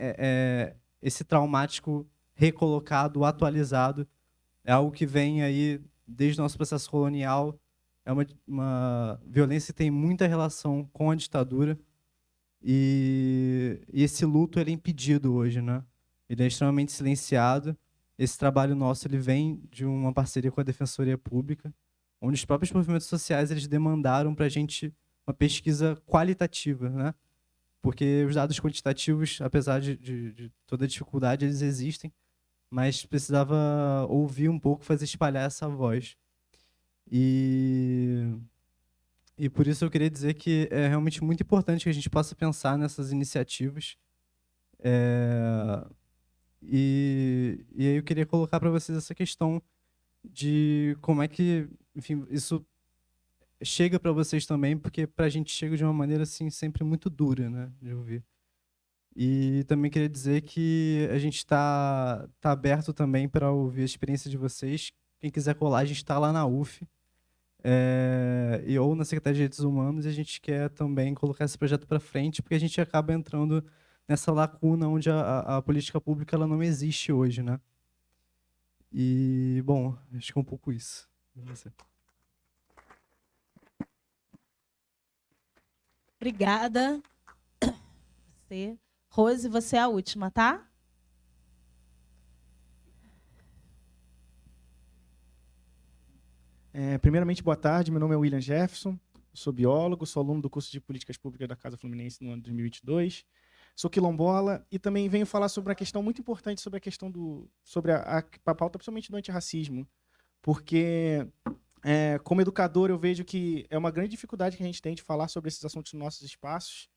esse traumático recolocado, atualizado. É algo que vem aí desde o nosso processo colonial. É uma violência que tem muita relação com a ditadura. E esse luto ele é impedido hoje, né? Ele é extremamente silenciado. Esse trabalho nosso ele vem de uma parceria com a Defensoria Pública, onde os próprios movimentos sociais eles demandaram para a gente uma pesquisa qualitativa, né? Porque os dados quantitativos, apesar de toda a dificuldade, eles existem, mas precisava ouvir um pouco, fazer espalhar essa voz. E por isso eu queria dizer que é realmente muito importante que a gente possa pensar nessas iniciativas. E aí eu queria colocar para vocês essa questão de como é que, enfim, isso chega para vocês também, porque para a gente chega de uma maneira assim sempre muito dura, né, de ouvir. E também queria dizer que a gente tá aberto também para ouvir a experiência de vocês. Quem quiser colar, a gente está lá na UF. ou na Secretaria de Direitos Humanos, e a gente quer também colocar esse projeto para frente, porque a gente acaba entrando nessa lacuna onde a política pública ela não existe hoje, né? E, bom, acho que é um pouco isso. Obrigada. Você. Rose, você é a última, tá? Primeiramente, boa tarde. Meu nome é William Jefferson, sou biólogo, sou aluno do curso de Políticas Públicas da Casa Fluminense no ano de 2022. Sou quilombola e também venho falar sobre uma questão muito importante, sobre a questão sobre a pauta, principalmente do antirracismo, porque como educador eu vejo que é uma grande dificuldade que a gente tem de falar sobre esses assuntos nos nossos espaços.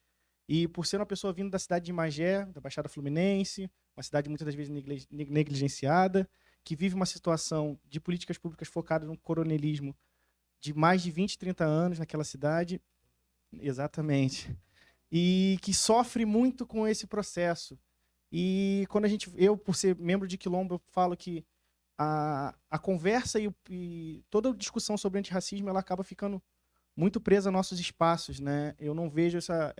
E por ser uma pessoa vindo da cidade de Magé, da Baixada Fluminense, uma cidade muitas das vezes negligenciada, que vive uma situação de políticas públicas focadas no coronelismo de mais de 20, 30 anos naquela cidade, exatamente, e que sofre muito com esse processo. E quando eu, por ser membro de Quilombo, eu falo que a conversa e toda a discussão sobre antirracismo ela acaba ficando muito presa a nossos espaços, né? Eu não vejo essa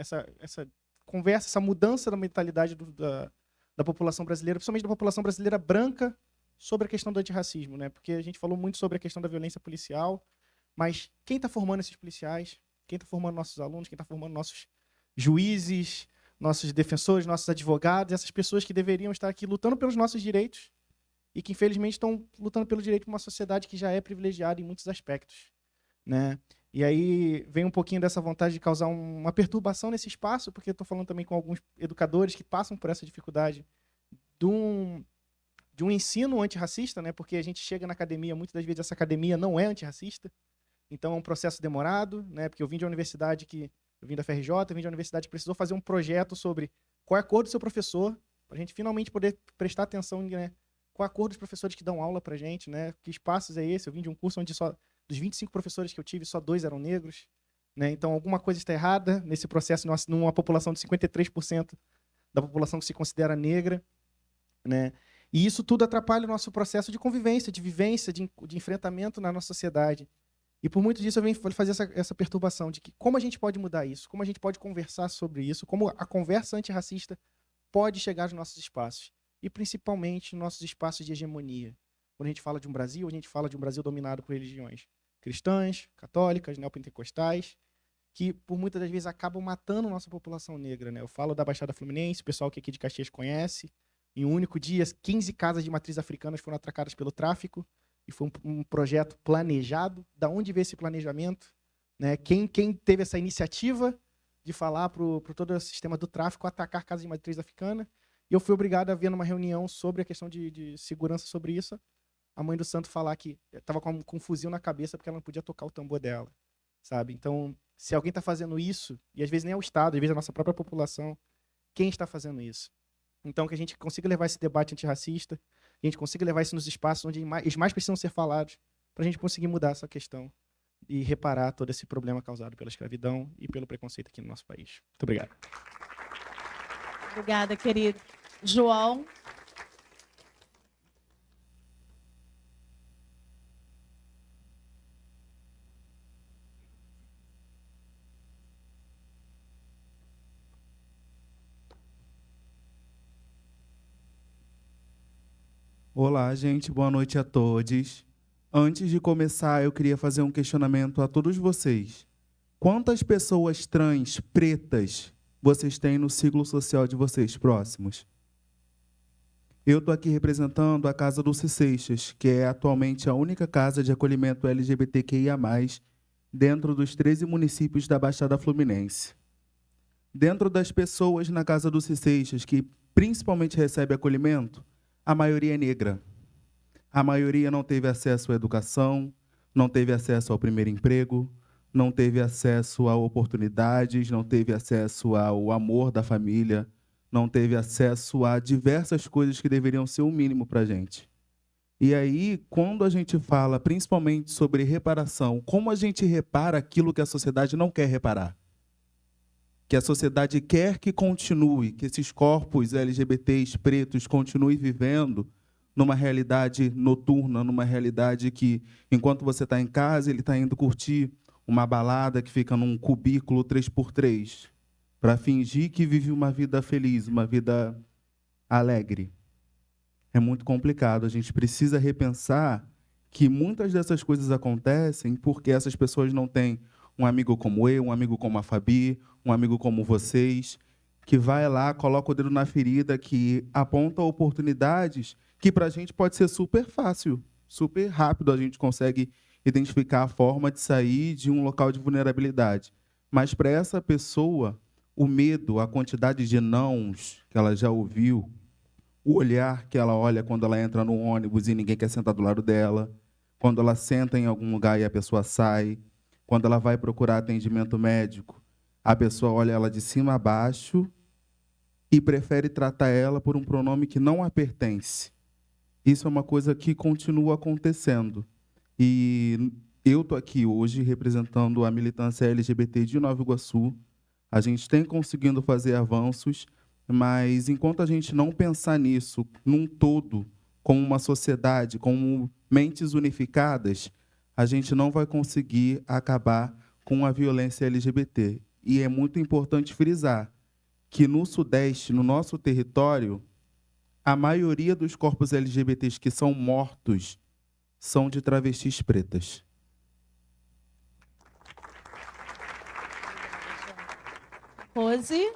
conversa, essa mudança da mentalidade da população brasileira, principalmente da população brasileira branca, sobre a questão do antirracismo, né? Porque a gente falou muito sobre a questão da violência policial, mas quem está formando esses policiais? Quem está formando nossos alunos? Quem está formando nossos juízes, nossos defensores, nossos advogados, essas pessoas que deveriam estar aqui lutando pelos nossos direitos e que, infelizmente, estão lutando pelo direito de uma sociedade que já é privilegiada em muitos aspectos, né? E aí vem um pouquinho dessa vontade de causar uma perturbação nesse espaço, porque eu estou falando também com alguns educadores que passam por essa dificuldade de um ensino antirracista, né? Porque a gente chega na academia, muitas das vezes essa academia não é antirracista, então é um processo demorado, né? Porque eu vim de uma universidade eu vim da FRJ, eu vim de uma universidade que precisou fazer um projeto sobre qual é a cor do seu professor, para a gente finalmente poder prestar atenção em, né, qual é a cor dos professores que dão aula para a gente, né? Que espaços é esse? Eu vim de um curso onde dos 25 professores que eu tive, só 2 eram negros, né? Então alguma coisa está errada nesse processo, numa população de 53% da população que se considera negra, né? E isso tudo atrapalha o nosso processo de convivência, de vivência, de enfrentamento na nossa sociedade. E por muito disso eu venho fazer essa perturbação de que como a gente pode mudar isso, como a gente pode conversar sobre isso, como a conversa antirracista pode chegar aos nossos espaços. E principalmente nos nossos espaços de hegemonia. Quando a gente fala de um Brasil, a gente fala de um Brasil dominado por religiões cristãs, católicas, neopentecostais, que por muitas das vezes acabam matando a nossa população negra, né? Eu falo da Baixada Fluminense, o pessoal que aqui de Caxias conhece. Em um único dia, 15 casas de matriz africanas foram atracadas pelo tráfico, e foi um projeto planejado. Da onde veio esse planejamento? Né? Quem teve essa iniciativa de falar para todo o sistema do tráfico atacar casas de matriz africana? E eu fui obrigado a ver numa reunião sobre a questão de segurança sobre isso, a mãe do santo falar que estava com um fuzil na cabeça porque ela não podia tocar o tambor dela, sabe? Então, se alguém está fazendo isso, e às vezes nem é o Estado, às vezes é a nossa própria população, quem está fazendo isso? Então, que a gente consiga levar esse debate antirracista, que a gente consiga levar isso nos espaços onde eles mais precisam ser falados, para a gente conseguir mudar essa questão e reparar todo esse problema causado pela escravidão e pelo preconceito aqui no nosso país. Muito obrigado. Obrigada, querido. João. Olá, gente. Boa noite a todos. Antes de começar, eu queria fazer um questionamento a todos vocês. Quantas pessoas trans, pretas, vocês têm no ciclo social de vocês próximos? Eu estou aqui representando a Casa Dulce Seixas, que é atualmente a única casa de acolhimento LGBTQIA+, dentro dos 13 municípios da Baixada Fluminense. Dentro das pessoas na Casa Dulce Seixas, que principalmente recebe acolhimento, a maioria é negra. A maioria não teve acesso à educação, não teve acesso ao primeiro emprego, não teve acesso a oportunidades, não teve acesso ao amor da família, não teve acesso a diversas coisas que deveriam ser o mínimo para a gente. E aí, quando a gente fala principalmente sobre reparação, como a gente repara aquilo que a sociedade não quer reparar? Que a sociedade quer que continue, que esses corpos LGBTs pretos continuem vivendo numa realidade noturna, numa realidade que, enquanto você está em casa, ele está indo curtir uma balada que fica num cubículo 3x3, para fingir que vive uma vida feliz, uma vida alegre. É muito complicado. A gente precisa repensar que muitas dessas coisas acontecem porque essas pessoas não têm um amigo como eu, um amigo como a Fabi, um amigo como vocês, que vai lá, coloca o dedo na ferida, que aponta oportunidades que para a gente pode ser super fácil, super rápido, a gente consegue identificar a forma de sair de um local de vulnerabilidade. Mas para essa pessoa, o medo, a quantidade de nãos que ela já ouviu, o olhar que ela olha quando ela entra no ônibus e ninguém quer sentar do lado dela, quando ela senta em algum lugar e a pessoa sai, quando ela vai procurar atendimento médico, a pessoa olha ela de cima a baixo e prefere tratar ela por um pronome que não a pertence. Isso é uma coisa que continua acontecendo. E eu estou aqui hoje representando a militância LGBT de Nova Iguaçu. A gente tem conseguindo fazer avanços, mas enquanto a gente não pensar nisso num todo, como uma sociedade, como mentes unificadas, a gente não vai conseguir acabar com a violência LGBT. E é muito importante frisar que no Sudeste, no nosso território, a maioria dos corpos LGBTs que são mortos são de travestis pretas. Rose?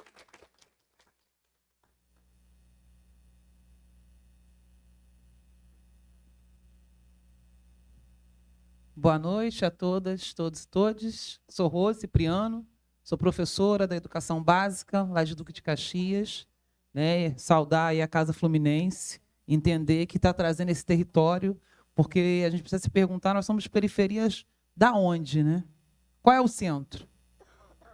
Boa noite a todas, todos e todes. Sou Rose Cipriano, sou professora da Educação Básica, lá de Duque de Caxias. Né? Saudar aí a Casa Fluminense, entender que está trazendo esse território, porque a gente precisa se perguntar, nós somos periferias da onde, né? Qual é o centro?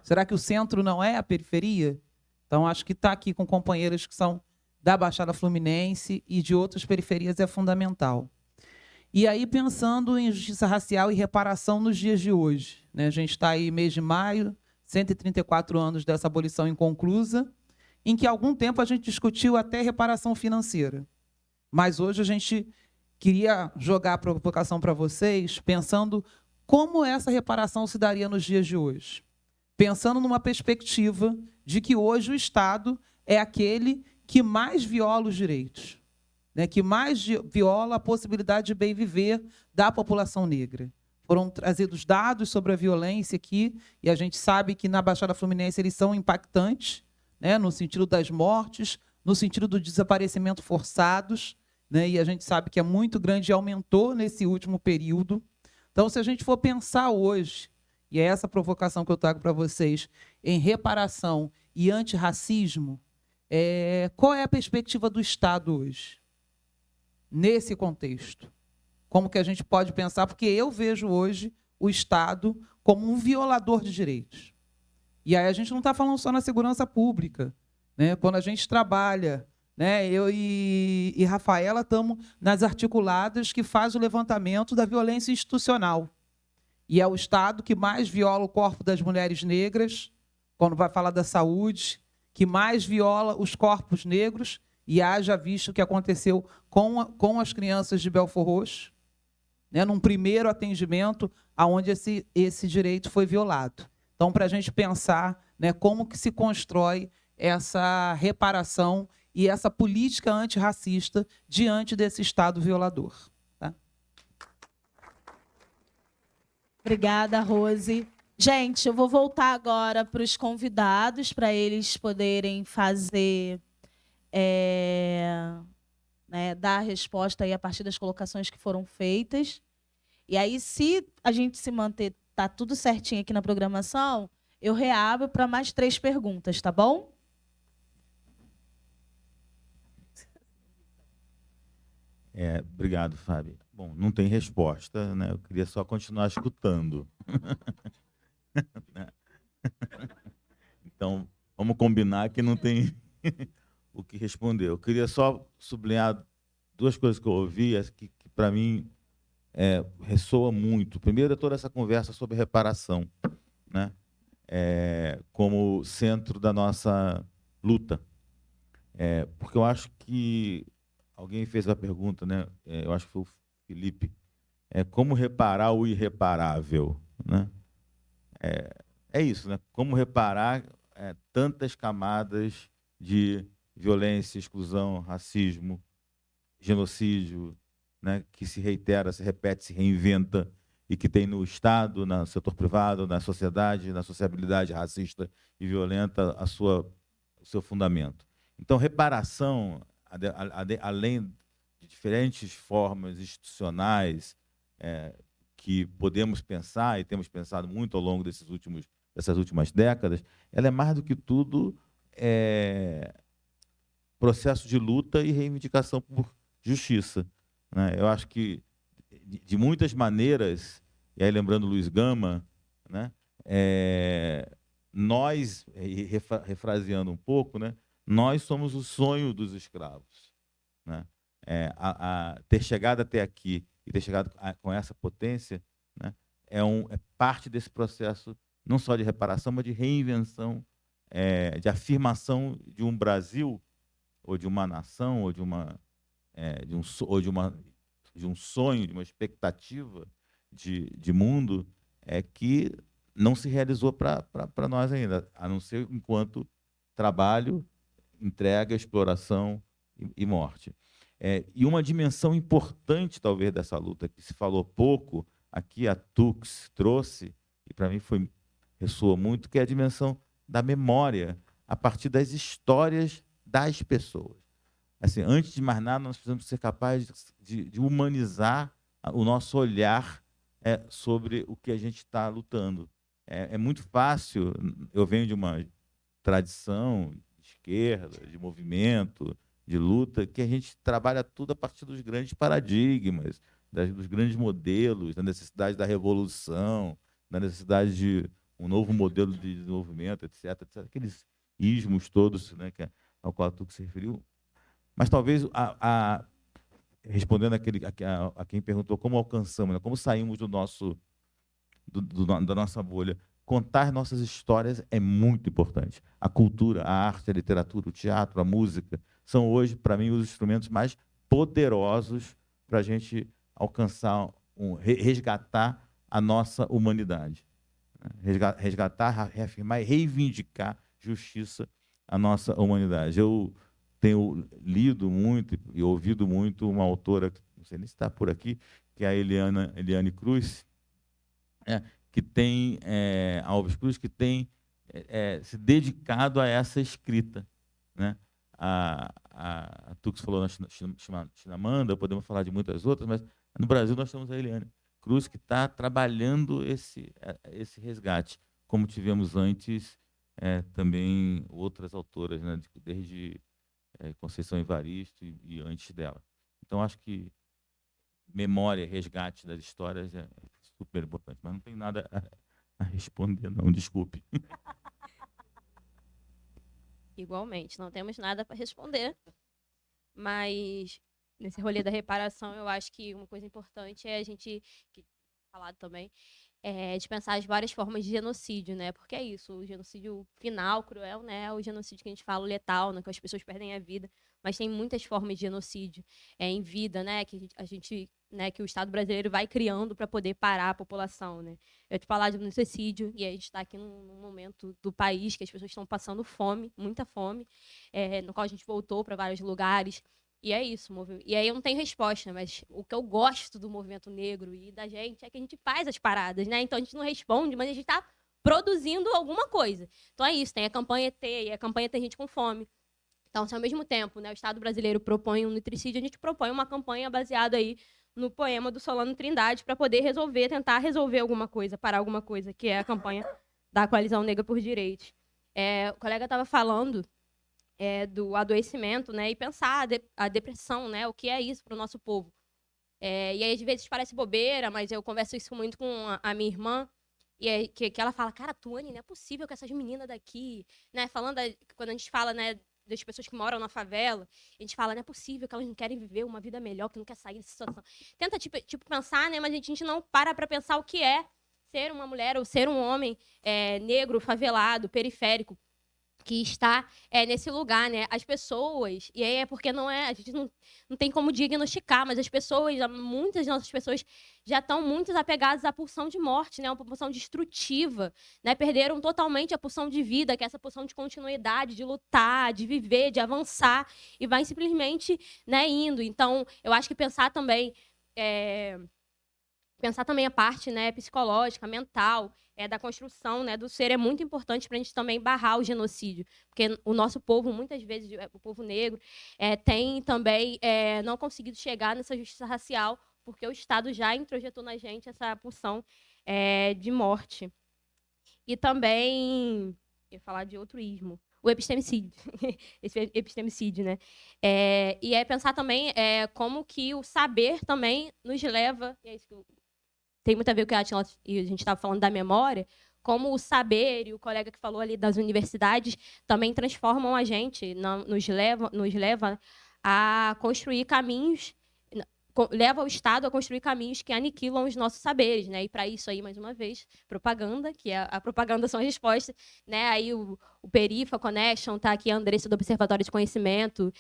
Será que o centro não é a periferia? Então, acho que estar aqui com companheiros que são da Baixada Fluminense e de outras periferias é fundamental. E aí, pensando em justiça racial e reparação nos dias de hoje, né? A gente está aí mês de maio, 134 anos dessa abolição inconclusa, em que há algum tempo a gente discutiu até reparação financeira. Mas hoje a gente queria jogar a provocação para vocês, pensando como essa reparação se daria nos dias de hoje. Pensando numa perspectiva de que hoje o Estado é aquele que mais viola os direitos, né, que mais viola a possibilidade de bem viver da população negra. Foram trazidos dados sobre a violência aqui, e a gente sabe que na Baixada Fluminense eles são impactantes, né, no sentido das mortes, no sentido do desaparecimento forçados, né, e a gente sabe que é muito grande e aumentou nesse último período. Então, se a gente for pensar hoje, e é essa provocação que eu trago para vocês, em reparação e antirracismo, qual é a perspectiva do Estado hoje, nesse contexto? Como que a gente pode pensar? Porque eu vejo hoje o Estado como um violador de direitos. E aí a gente não está falando só na segurança pública, né? Quando a gente trabalha, né, eu e Rafaela estamos nas articuladas que faz o levantamento da violência institucional. E é o Estado que mais viola o corpo das mulheres negras, quando vai falar da saúde, que mais viola os corpos negros, e haja visto o que aconteceu com as crianças de Belford Roxo, né, num primeiro atendimento onde esse direito foi violado. Então, para a gente pensar, né, como que se constrói essa reparação e essa política antirracista diante desse Estado violador. Tá? Obrigada, Rose. Gente, eu vou voltar agora para os convidados, para eles poderem fazer, né, dar a resposta aí a partir das colocações que foram feitas. E aí, se a gente se manter, tá tudo certinho aqui na programação, eu reabro para mais 3 perguntas, tá bom? Obrigado, Fábio. Bom, não tem resposta, né? Eu queria só continuar escutando. Então, vamos combinar que não tem o que responder. Eu queria só sublinhar 2 coisas que eu ouvi, que para mim ressoa muito. Primeiro, é toda essa conversa sobre reparação, né? Como centro da nossa luta. Porque eu acho que alguém fez a pergunta, né? Eu acho que foi o Felipe. Como reparar o irreparável, né? É isso, né? Como reparar tantas camadas de violência, exclusão, racismo, genocídio, né? Que se reitera, se repete, se reinventa e que tem no Estado, no setor privado, na sociedade, na sociabilidade racista e violenta o seu fundamento. Então, reparação, além de diferentes formas institucionais que podemos pensar, e temos pensado muito ao longo dessas últimas décadas, ela é mais do que tudo processo de luta e reivindicação por justiça, né? Eu acho que, de muitas maneiras, e aí lembrando Luiz Gama, né, nós, refraseando um pouco, né, nós somos o sonho dos escravos, né? Ter chegado até aqui e ter chegado com essa potência, né, é parte desse processo, não só de reparação, mas de reinvenção, de afirmação de um Brasil, ou de uma nação, ou de um sonho, de uma expectativa de mundo que não se realizou para nós ainda, a não ser enquanto trabalho, entrega, exploração e morte. E uma dimensão importante, talvez, dessa luta, que se falou pouco, aqui a Tux trouxe, e para mim ressoa muito, que é a dimensão da memória, a partir das histórias das pessoas. Assim, antes de mais nada, nós precisamos ser capazes de humanizar o nosso olhar sobre o que a gente está lutando. É muito fácil, eu venho de uma tradição de esquerda, de movimento, de luta, que a gente trabalha tudo a partir dos grandes paradigmas, dos grandes modelos, da necessidade da revolução, da necessidade de um novo modelo de desenvolvimento, etc. Aqueles ismos todos, né, ao qual tu se referiu. Mas talvez, respondendo a quem perguntou como alcançamos, né, como saímos da nossa bolha, contar nossas histórias é muito importante. A cultura, a arte, a literatura, o teatro, a música, são hoje, para mim, os instrumentos mais poderosos para a gente alcançar, resgatar a nossa humanidade. Resgatar, reafirmar e reivindicar justiça à nossa humanidade. Eu tenho lido muito e ouvido muito uma autora, não sei nem se está por aqui, que é a Eliane Cruz, que tem, Alves Cruz, que tem se dedicado a essa escrita, né? A Tux falou na Chimamanda, podemos falar de muitas outras, mas no Brasil nós temos a Eliane Cruz, que está trabalhando esse resgate, como tivemos antes também outras autoras, né, desde Conceição Evaristo e antes dela. Então, acho que memória, resgate das histórias é super importante, mas não tem nada a responder, não, desculpe. Igualmente, não temos nada para responder, mas nesse rolê da reparação, eu acho que uma coisa importante é a gente, que falado também, de pensar as várias formas de genocídio, né? Porque é isso, o genocídio final, cruel, né? O genocídio que a gente fala, letal, né? Que as pessoas perdem a vida, mas tem muitas formas de genocídio em vida, né? Que a gente, né? Que o Estado brasileiro vai criando para poder parar a população, né? Eu te falar de um suicídio, e a gente está aqui num momento do país que as pessoas estão passando fome, muita fome, no qual a gente voltou para vários lugares. E é isso, e aí eu não tenho resposta, mas o que eu gosto do movimento negro e da gente é que a gente faz as paradas, né? Então a gente não responde, mas a gente está produzindo alguma coisa. Então é isso, tem a campanha ET, e a campanha Tem Gente com Fome. Então, se ao mesmo tempo, né, o Estado brasileiro propõe um nutricídio, a gente propõe uma campanha baseada aí no poema do Solano Trindade para poder tentar resolver alguma coisa, parar alguma coisa, que é a campanha da Coalizão Negra por Direitos. O colega estava falando do adoecimento, né, e pensar a depressão, né, o que é isso para o nosso povo. E aí, às vezes, parece bobeira, mas eu converso isso muito com a minha irmã, e que ela fala, cara, Tuane, não é possível que essas meninas daqui, né, quando a gente fala, né, das pessoas que moram na favela, a gente fala, não é possível que elas não querem viver uma vida melhor, que não quer sair dessa situação. Tenta, tipo pensar, né, mas a gente não para pensar o que é ser uma mulher ou ser um homem negro, favelado, periférico, que está nesse lugar, né? As pessoas, e aí é porque a gente não tem como diagnosticar, mas as pessoas, muitas das nossas pessoas já estão muito apegadas à pulsão de morte, né? Uma pulsão destrutiva, né? Perderam totalmente a pulsão de vida, que é essa pulsão de continuidade, de lutar, de viver, de avançar, e vai simplesmente, né, indo. Então, eu acho que pensar também a parte, né, psicológica, mental, da construção, né, do ser é muito importante para a gente também barrar o genocídio, porque o nosso povo, muitas vezes, o povo negro, tem também não conseguido chegar nessa justiça racial, porque o Estado já introjetou na gente essa pulsão de morte. E também, eu ia falar de outro ismo, o epistemicídio, esse epistemicídio, né? E pensar também como que o saber também nos leva, e é isso que tem muito a ver com o que a gente estava falando da memória, como o saber, e o colega que falou ali das universidades, também transformam a gente, nos leva a construir caminhos, leva o Estado a construir caminhos que aniquilam os nossos saberes, né? E para isso aí, mais uma vez, propaganda, que a propaganda são as respostas, né? Aí o Perifa Connection, tá aqui a Andressa do Observatório de Conhecimento,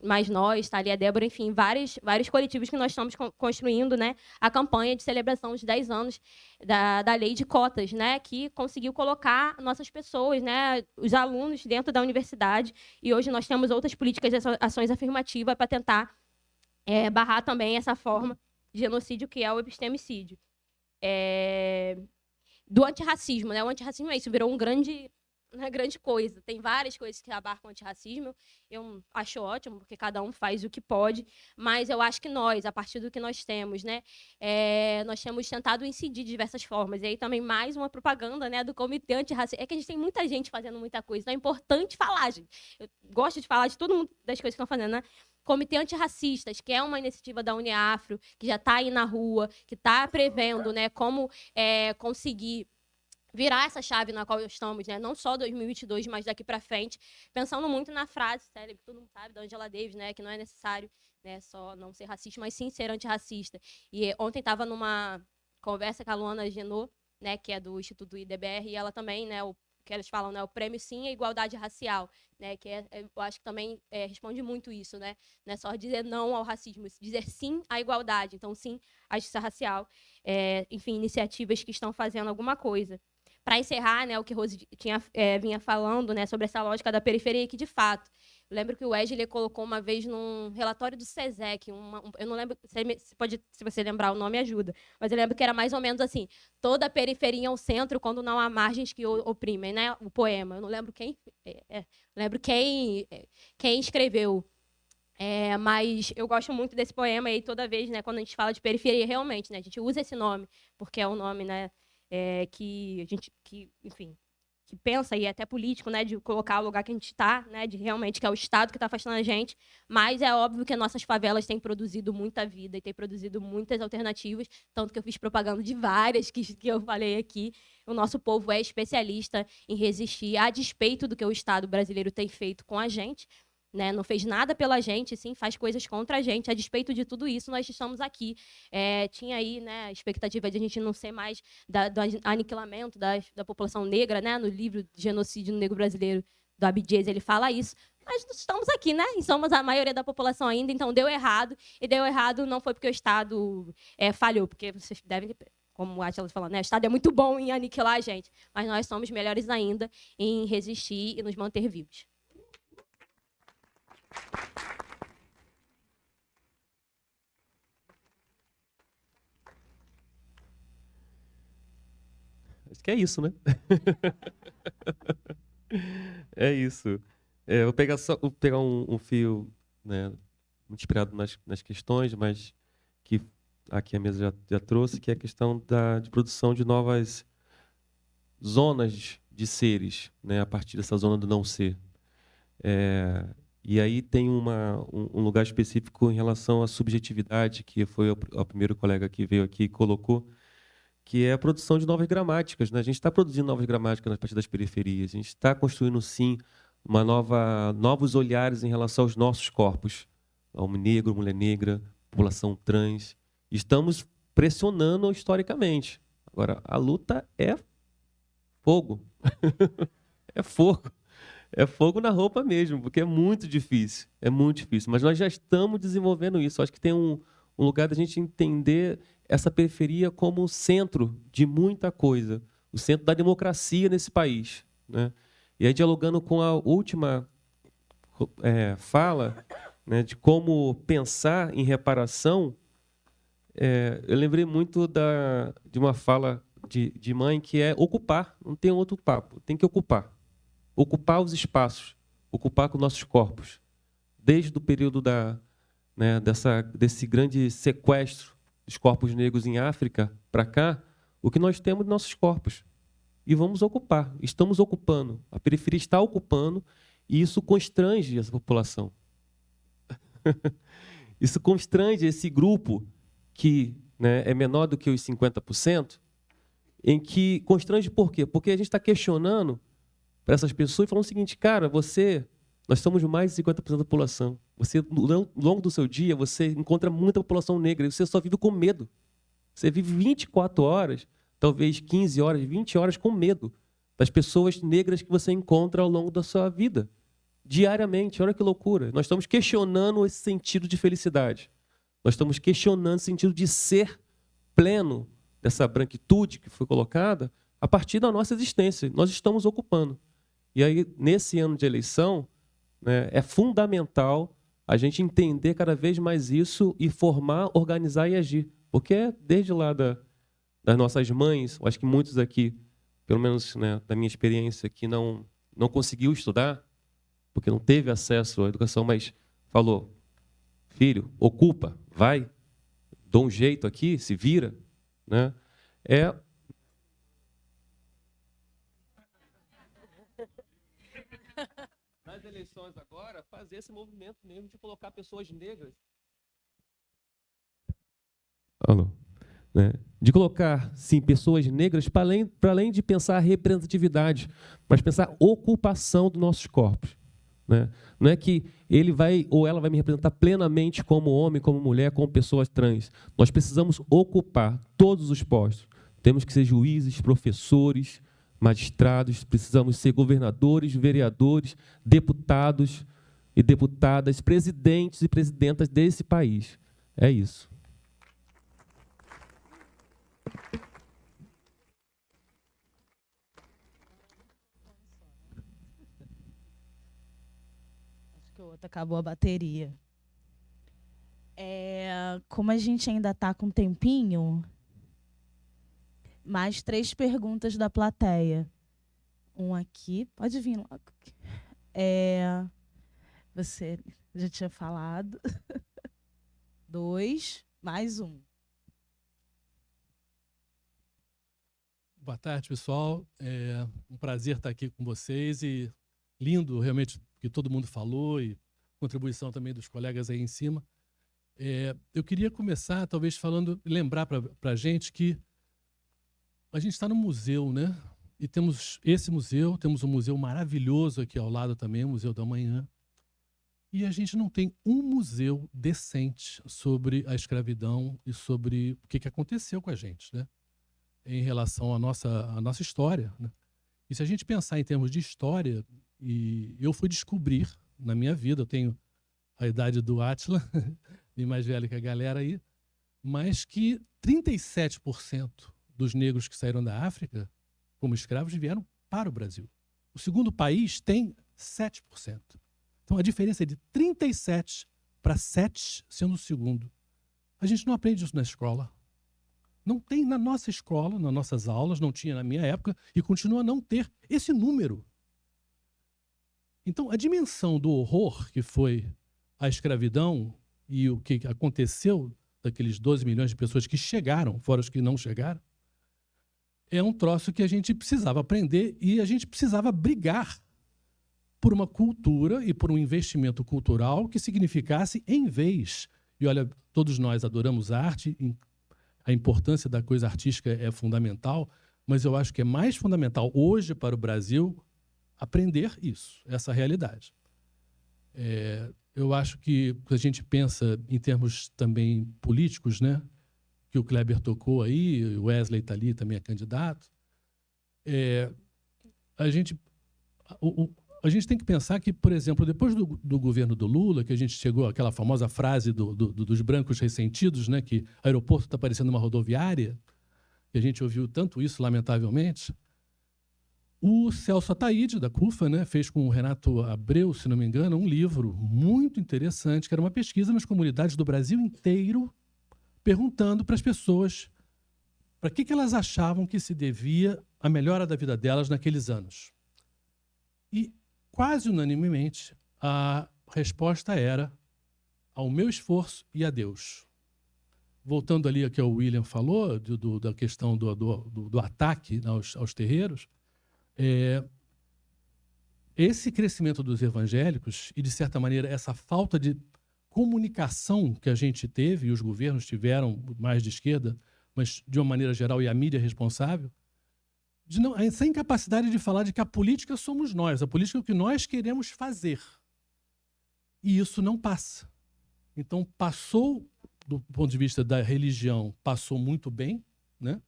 mais nós, está ali a Débora, enfim, vários coletivos que nós estamos construindo, né? A campanha de celebração dos 10 anos da lei de cotas, né? Que conseguiu colocar nossas pessoas, né? Os alunos dentro da universidade, e hoje nós temos outras políticas de ações afirmativas para tentar barrar também essa forma de genocídio que é o epistemicídio. Do antirracismo, né? O antirracismo é isso, virou uma grande coisa. Tem várias coisas que abarcam o antirracismo. Eu acho ótimo, porque cada um faz o que pode, mas eu acho que nós, a partir do que nós temos, né? Nós temos tentado incidir de diversas formas. E aí também mais uma propaganda, né, do Comitê Antirracista. É que a gente tem muita gente fazendo muita coisa, então é importante falar, gente. Eu gosto de falar de todo mundo das coisas que estão fazendo, né? Comitê Antirracistas, que é uma iniciativa da Uniafro, que já está aí na rua, que está prevendo, né, como conseguir virar essa chave na qual estamos, né, não só 2022, mas daqui para frente, pensando muito na frase célebre, que todo mundo sabe, da Angela Davis, né, que não é necessário, né, só não ser racista, mas sim ser antirracista. E ontem estava numa conversa com a Luana Genot, né, que é do Instituto IDBR, e ela também, né, que eles falam, né, o prêmio sim é igualdade racial, né, que eu acho que também responde muito isso, né, não é só dizer não ao racismo, dizer sim à igualdade, então sim à justiça racial, enfim, iniciativas que estão fazendo alguma coisa. Para encerrar, né, o que Rose vinha falando, né, sobre essa lógica da periferia, que de fato, eu lembro que o Wesley colocou uma vez num relatório do SESEC, eu não lembro, se você lembrar o nome ajuda, mas eu lembro que era mais ou menos assim, toda a periferia é um centro quando não há margens que oprimem, né, o poema. Eu não lembro quem escreveu, mas eu gosto muito desse poema, e toda vez, né, quando a gente fala de periferia, realmente, né, a gente usa esse nome, porque é um nome, né, que a gente, enfim, que pensa, e é até político, né, de colocar o lugar que a gente está, né, de realmente que é o Estado que está afastando a gente, mas é óbvio que nossas favelas têm produzido muita vida e têm produzido muitas alternativas, tanto que eu fiz propaganda de várias que eu falei aqui. O nosso povo é especialista em resistir a despeito do que o Estado brasileiro tem feito com a gente, né, não fez nada pela gente, sim, faz coisas contra a gente. A despeito de tudo isso, nós estamos aqui. Tinha aí, né, a expectativa de a gente não ser mais do aniquilamento da população negra, né, no livro Genocídio no Negro Brasileiro, do Abdias, ele fala isso. Mas estamos aqui, né, e somos a maioria da população ainda, então deu errado. E deu errado não foi porque o Estado falhou, porque vocês devem... Como a Atila falou, né? O Estado é muito bom em aniquilar a gente, mas nós somos melhores ainda em resistir e nos manter vivos. Acho que é isso, né? É isso. Vou pegar um fio, né, inspirado nas questões, mas que aqui a mesa já trouxe, que é a questão de produção de novas zonas de seres, né, a partir dessa zona do não ser. E aí tem um lugar específico em relação à subjetividade, que foi o primeiro colega que veio aqui e colocou, que é a produção de novas gramáticas, né? A gente está produzindo novas gramáticas a partir das periferias, a gente está construindo, sim, novos olhares em relação aos nossos corpos, homem negro, mulher negra, população trans. Estamos pressionando historicamente. Agora, a luta é fogo. É fogo. É fogo na roupa mesmo, porque é muito difícil. É muito difícil. Mas nós já estamos desenvolvendo isso. Acho que tem um lugar da gente entender essa periferia como o centro de muita coisa, o centro da democracia nesse país, né? E aí, dialogando com a última fala, né, de como pensar em reparação, eu lembrei muito de uma fala de mãe que é ocupar, não tem outro papo, tem que ocupar. Ocupar os espaços, ocupar com nossos corpos. Desde o período desse grande sequestro dos corpos negros em África para cá, o que nós temos de nossos corpos. E vamos ocupar, estamos ocupando. A periferia está ocupando e isso constrange essa população. Isso constrange esse grupo que, né, é menor do que os 50%, em que constrange por quê? Porque a gente está questionando para essas pessoas e falando o seguinte, cara, nós somos mais de 50% da população. Você, no longo do seu dia, você encontra muita população negra e você só vive com medo. Você vive 24 horas, talvez 15 horas, 20 horas com medo das pessoas negras que você encontra ao longo da sua vida. Diariamente, olha que loucura. Nós estamos questionando esse sentido de felicidade. Nós estamos questionando esse sentido de ser pleno, dessa branquitude que foi colocada, a partir da nossa existência. Nós estamos ocupando. E aí, nesse ano de eleição, né, é fundamental a gente entender cada vez mais isso e formar, organizar e agir. Porque desde lá das nossas mães, eu acho que muitos aqui, pelo menos, né, da minha experiência, que não conseguiu estudar, porque não teve acesso à educação, mas falou, filho, ocupa, vai, dou um jeito aqui, se vira, né? Nas eleições agora, fazer esse movimento mesmo de colocar pessoas negras. Alô? Né? De colocar, sim, pessoas negras para além de pensar a representatividade, mas pensar a ocupação dos nossos corpos. Né? Não é que ele vai ou ela vai me representar plenamente como homem, como mulher, como pessoas trans. Nós precisamos ocupar todos os postos. Temos que ser juízes, professores, magistrados, precisamos ser governadores, vereadores, deputados e deputadas, presidentes e presidentas desse país. É isso. Acho que o outro acabou a bateria. Como a gente ainda está com um tempinho, mais 3 perguntas da plateia. Um aqui, pode vir logo. Você já tinha falado. 2, mais um. Boa tarde, pessoal. É um prazer estar aqui com vocês e lindo realmente o que todo mundo falou e contribuição também dos colegas aí em cima. Eu queria começar talvez lembrar para a gente que a gente está no museu, né? E temos esse museu, temos um museu maravilhoso aqui ao lado também, o Museu da Manhã. E a gente não tem um museu decente sobre a escravidão e sobre o que aconteceu com a gente, né? Em relação à nossa história, né? E se a gente pensar em termos de história, e eu fui descobrir na minha vida, eu tenho a idade do Átila, bem mais velho que a galera aí, mas que 37% dos negros que saíram da África como escravos vieram para o Brasil. O segundo país tem 7%. Então a diferença é de 37 para 7 sendo o segundo. A gente não aprende isso na escola. Não tem na nossa escola, nas nossas aulas, não tinha na minha época e continua a não ter esse número. Então a dimensão do horror que foi a escravidão e o que aconteceu daqueles 12 milhões de pessoas que chegaram, fora os que não chegaram, é um troço que a gente precisava aprender e a gente precisava brigar por uma cultura e por um investimento cultural que significasse em vez. E olha, todos nós adoramos arte, a importância da coisa artística é fundamental, mas eu acho que é mais fundamental hoje para o Brasil aprender isso, essa realidade. Eu acho que a gente pensa em termos também políticos, né? Que o Kleber tocou aí, o Wesley está ali, também é candidato. a gente tem que pensar que, por exemplo, depois do governo do Lula, que a gente chegou àquela famosa frase dos brancos ressentidos, né, que o aeroporto está parecendo uma rodoviária, e a gente ouviu tanto isso, lamentavelmente, o Celso Ataíde, da CUFA, né, fez com o Renato Abreu, se não me engano, um livro muito interessante, que era uma pesquisa nas comunidades do Brasil inteiro, perguntando para as pessoas para que elas achavam que se devia a melhora da vida delas naqueles anos. E, quase unanimemente, a resposta era ao meu esforço e a Deus. Voltando ali ao que o William falou, da questão do ataque aos terreiros, esse crescimento dos evangélicos e, de certa maneira, essa falta de comunicação que a gente teve, e os governos tiveram, mais de esquerda, mas de uma maneira geral, e a mídia responsável, essa incapacidade de falar de que a política somos nós, a política é o que nós queremos fazer. E isso não passa. Então, passou, do ponto de vista da religião, passou muito bem, né?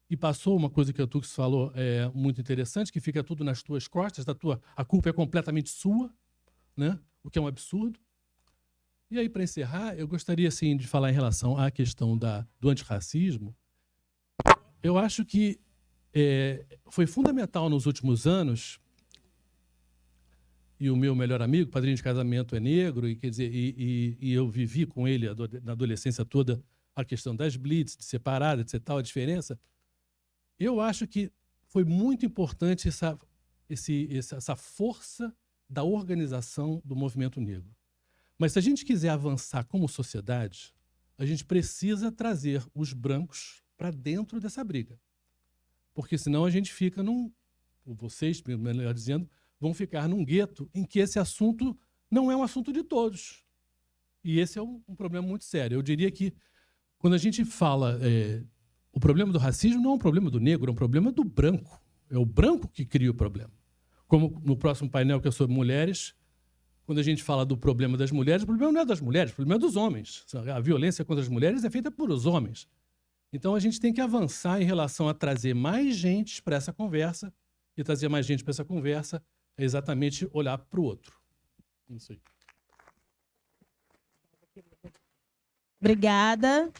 E passou uma coisa que a Tux falou muito interessante, que fica tudo nas tuas costas, a culpa é completamente sua, né? O que é um absurdo. E aí, para encerrar, eu gostaria assim, de falar em relação à questão do antirracismo. Eu acho que foi fundamental nos últimos anos, e o meu melhor amigo, padrinho de casamento, é negro, e, quer dizer, e eu vivi com ele na adolescência toda a questão das blitz, de separada, etc., a diferença. Eu acho que foi muito importante essa força da organização do movimento negro. Mas se a gente quiser avançar como sociedade, a gente precisa trazer os brancos para dentro dessa briga. Porque senão a gente fica vocês, melhor dizendo, vão ficar num gueto em que esse assunto não é um assunto de todos. E esse é um problema muito sério. Eu diria que quando a gente fala o problema do racismo não é um problema do negro, é um problema do branco. É o branco que cria o problema. Como no próximo painel, que é sobre mulheres, quando a gente fala do problema das mulheres, o problema não é das mulheres, o problema é dos homens. A violência contra as mulheres é feita por os homens. Então, a gente tem que avançar em relação a trazer mais gente para essa conversa, e trazer mais gente para essa conversa é exatamente olhar para o outro. Isso aí. Obrigada.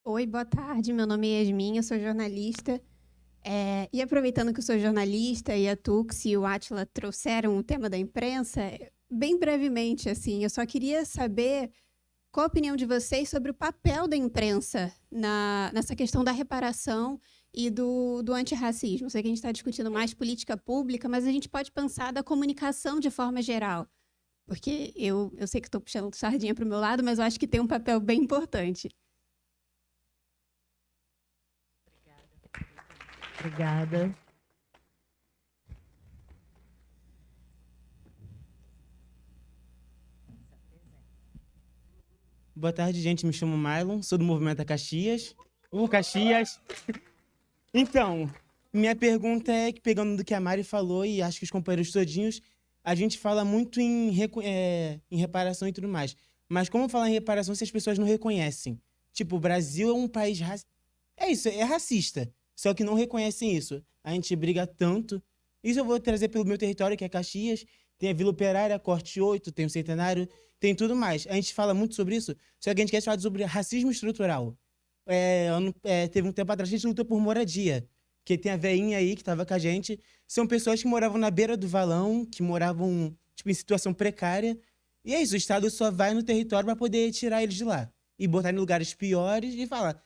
Oi, boa tarde. Meu nome é Yasmin, eu sou jornalista. E aproveitando que eu sou jornalista e a Tux e o Átila trouxeram o tema da imprensa, bem brevemente, assim, eu só queria saber qual a opinião de vocês sobre o papel da imprensa nessa questão da reparação e do antirracismo. Sei que a gente está discutindo mais política pública, mas a gente pode pensar da comunicação de forma geral. Porque eu sei que estou puxando sardinha para o meu lado, mas eu acho que tem um papel bem importante. Obrigada. Boa tarde, gente. Me chamo Mylon, sou do Movimento Caxias. Caxias. Então, minha pergunta é que, pegando do que a Mari falou, e acho que os companheiros todinhos, a gente fala muito em reparação e tudo mais. Mas como falar em reparação se as pessoas não reconhecem? Tipo, o Brasil é um país é racista. Só que não reconhecem isso. A gente briga tanto. Isso eu vou trazer pelo meu território, que é Caxias. Tem a Vila Operária, Corte 8, tem o Centenário, tem tudo mais. A gente fala muito sobre isso, só que a gente quer falar sobre racismo estrutural. Teve um tempo atrás, a gente lutou por moradia. Que tem a veinha aí que estava com a gente. São pessoas que moravam na beira do valão, que moravam tipo, em situação precária. E é isso, o Estado só vai no território para poder tirar eles de lá. E botar em lugares piores e falar...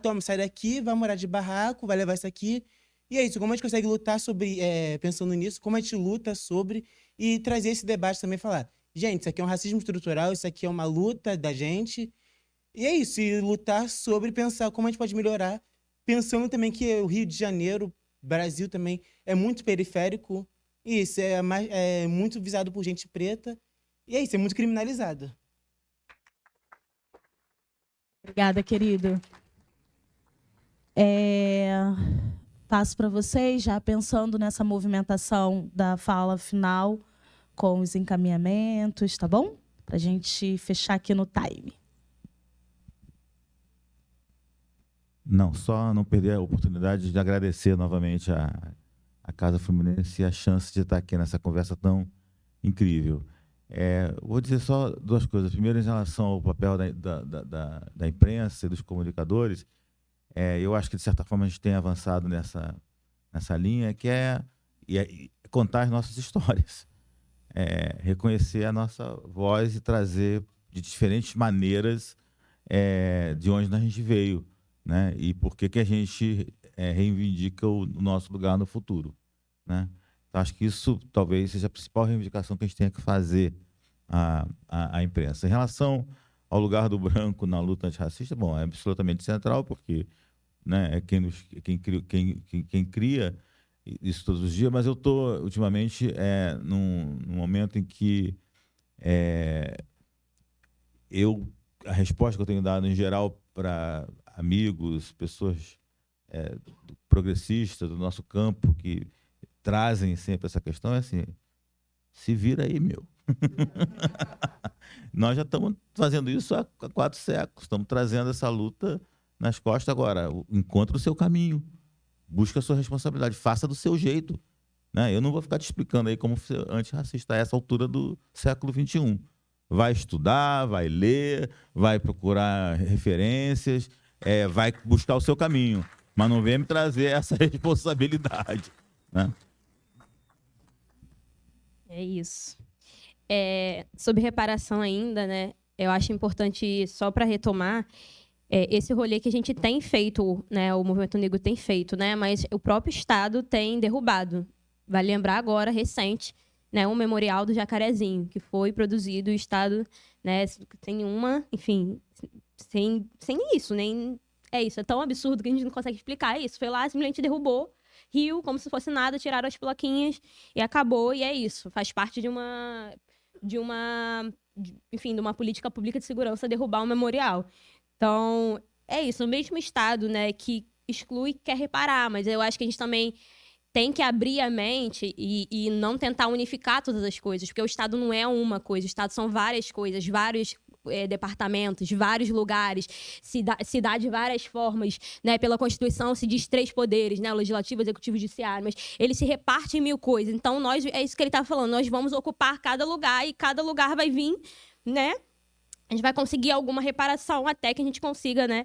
toma, sai daqui, vai morar de barraco, vai levar isso aqui. E é isso, como a gente consegue lutar sobre, pensando nisso, como a gente luta sobre e trazer esse debate também, falar, gente, isso aqui é um racismo estrutural, isso aqui é uma luta da gente. E é isso, e lutar sobre pensar como a gente pode melhorar, pensando também que o Rio de Janeiro, Brasil também, é muito periférico, e isso é muito visado por gente preta, e é isso, é muito criminalizado. Obrigada, querido. Passo para vocês, já pensando nessa movimentação da fala final com os encaminhamentos, tá bom? para a gente fechar aqui no time. Não, só não perder a oportunidade de agradecer novamente a Casa Fluminense e a chance de estar aqui nessa conversa tão incrível. Vou dizer só duas coisas. Primeiro, em relação ao papel da imprensa e dos comunicadores, eu acho que, de certa forma, a gente tem avançado nessa linha, que é contar as nossas histórias. Reconhecer a nossa voz e trazer de diferentes maneiras de onde a gente veio, né? E por que a gente reivindica o nosso lugar no futuro, né? Então, acho que isso talvez seja a principal reivindicação que a gente tenha que fazer à imprensa. Em relação ao lugar do branco na luta antirracista, bom, é absolutamente central, porque, né, é quem cria isso todos os dias, mas eu estou, ultimamente, num momento em que a resposta que eu tenho dado, em geral, para amigos, pessoas progressistas do nosso campo, que trazem sempre essa questão, é assim: se vira aí, meu. Nós já estamos fazendo isso há 4 séculos, estamos trazendo essa luta nas costas agora. Encontre o seu caminho, busque a sua responsabilidade, faça do seu jeito, né? Eu não vou ficar te explicando aí como ser antirracista a essa altura do século XXI. Vai estudar, vai ler, vai procurar referências, vai buscar o seu caminho, mas não vem me trazer essa responsabilidade, né? É isso. Sobre reparação ainda, né? Eu acho importante, só para retomar, esse rolê que a gente tem feito, né? O movimento negro tem feito, né? Mas o próprio Estado tem derrubado. Vale lembrar agora, recente, né? Um memorial do Jacarezinho, que foi produzido e o Estado, né? Sem uma, enfim, sem isso, nem... É isso, é tão absurdo que a gente não consegue explicar isso. Foi lá, simplesmente derrubou, riu, como se fosse nada, tiraram as plaquinhas e acabou, e é isso. Faz parte de uma política pública de segurança derrubar um memorial. Então, é isso. O mesmo Estado, né, que exclui, quer reparar, mas eu acho que a gente também tem que abrir a mente e não tentar unificar todas as coisas, porque o Estado não é uma coisa, o Estado são várias coisas, vários departamentos, vários lugares, se dá de várias formas, né? Pela Constituição se diz 3 poderes, né? O legislativo, executivo e judiciário, mas ele se reparte em 1000 coisas. Então, é isso que ele está falando, nós vamos ocupar cada lugar e cada lugar vai vir, né? A gente vai conseguir alguma reparação até que a gente consiga, né,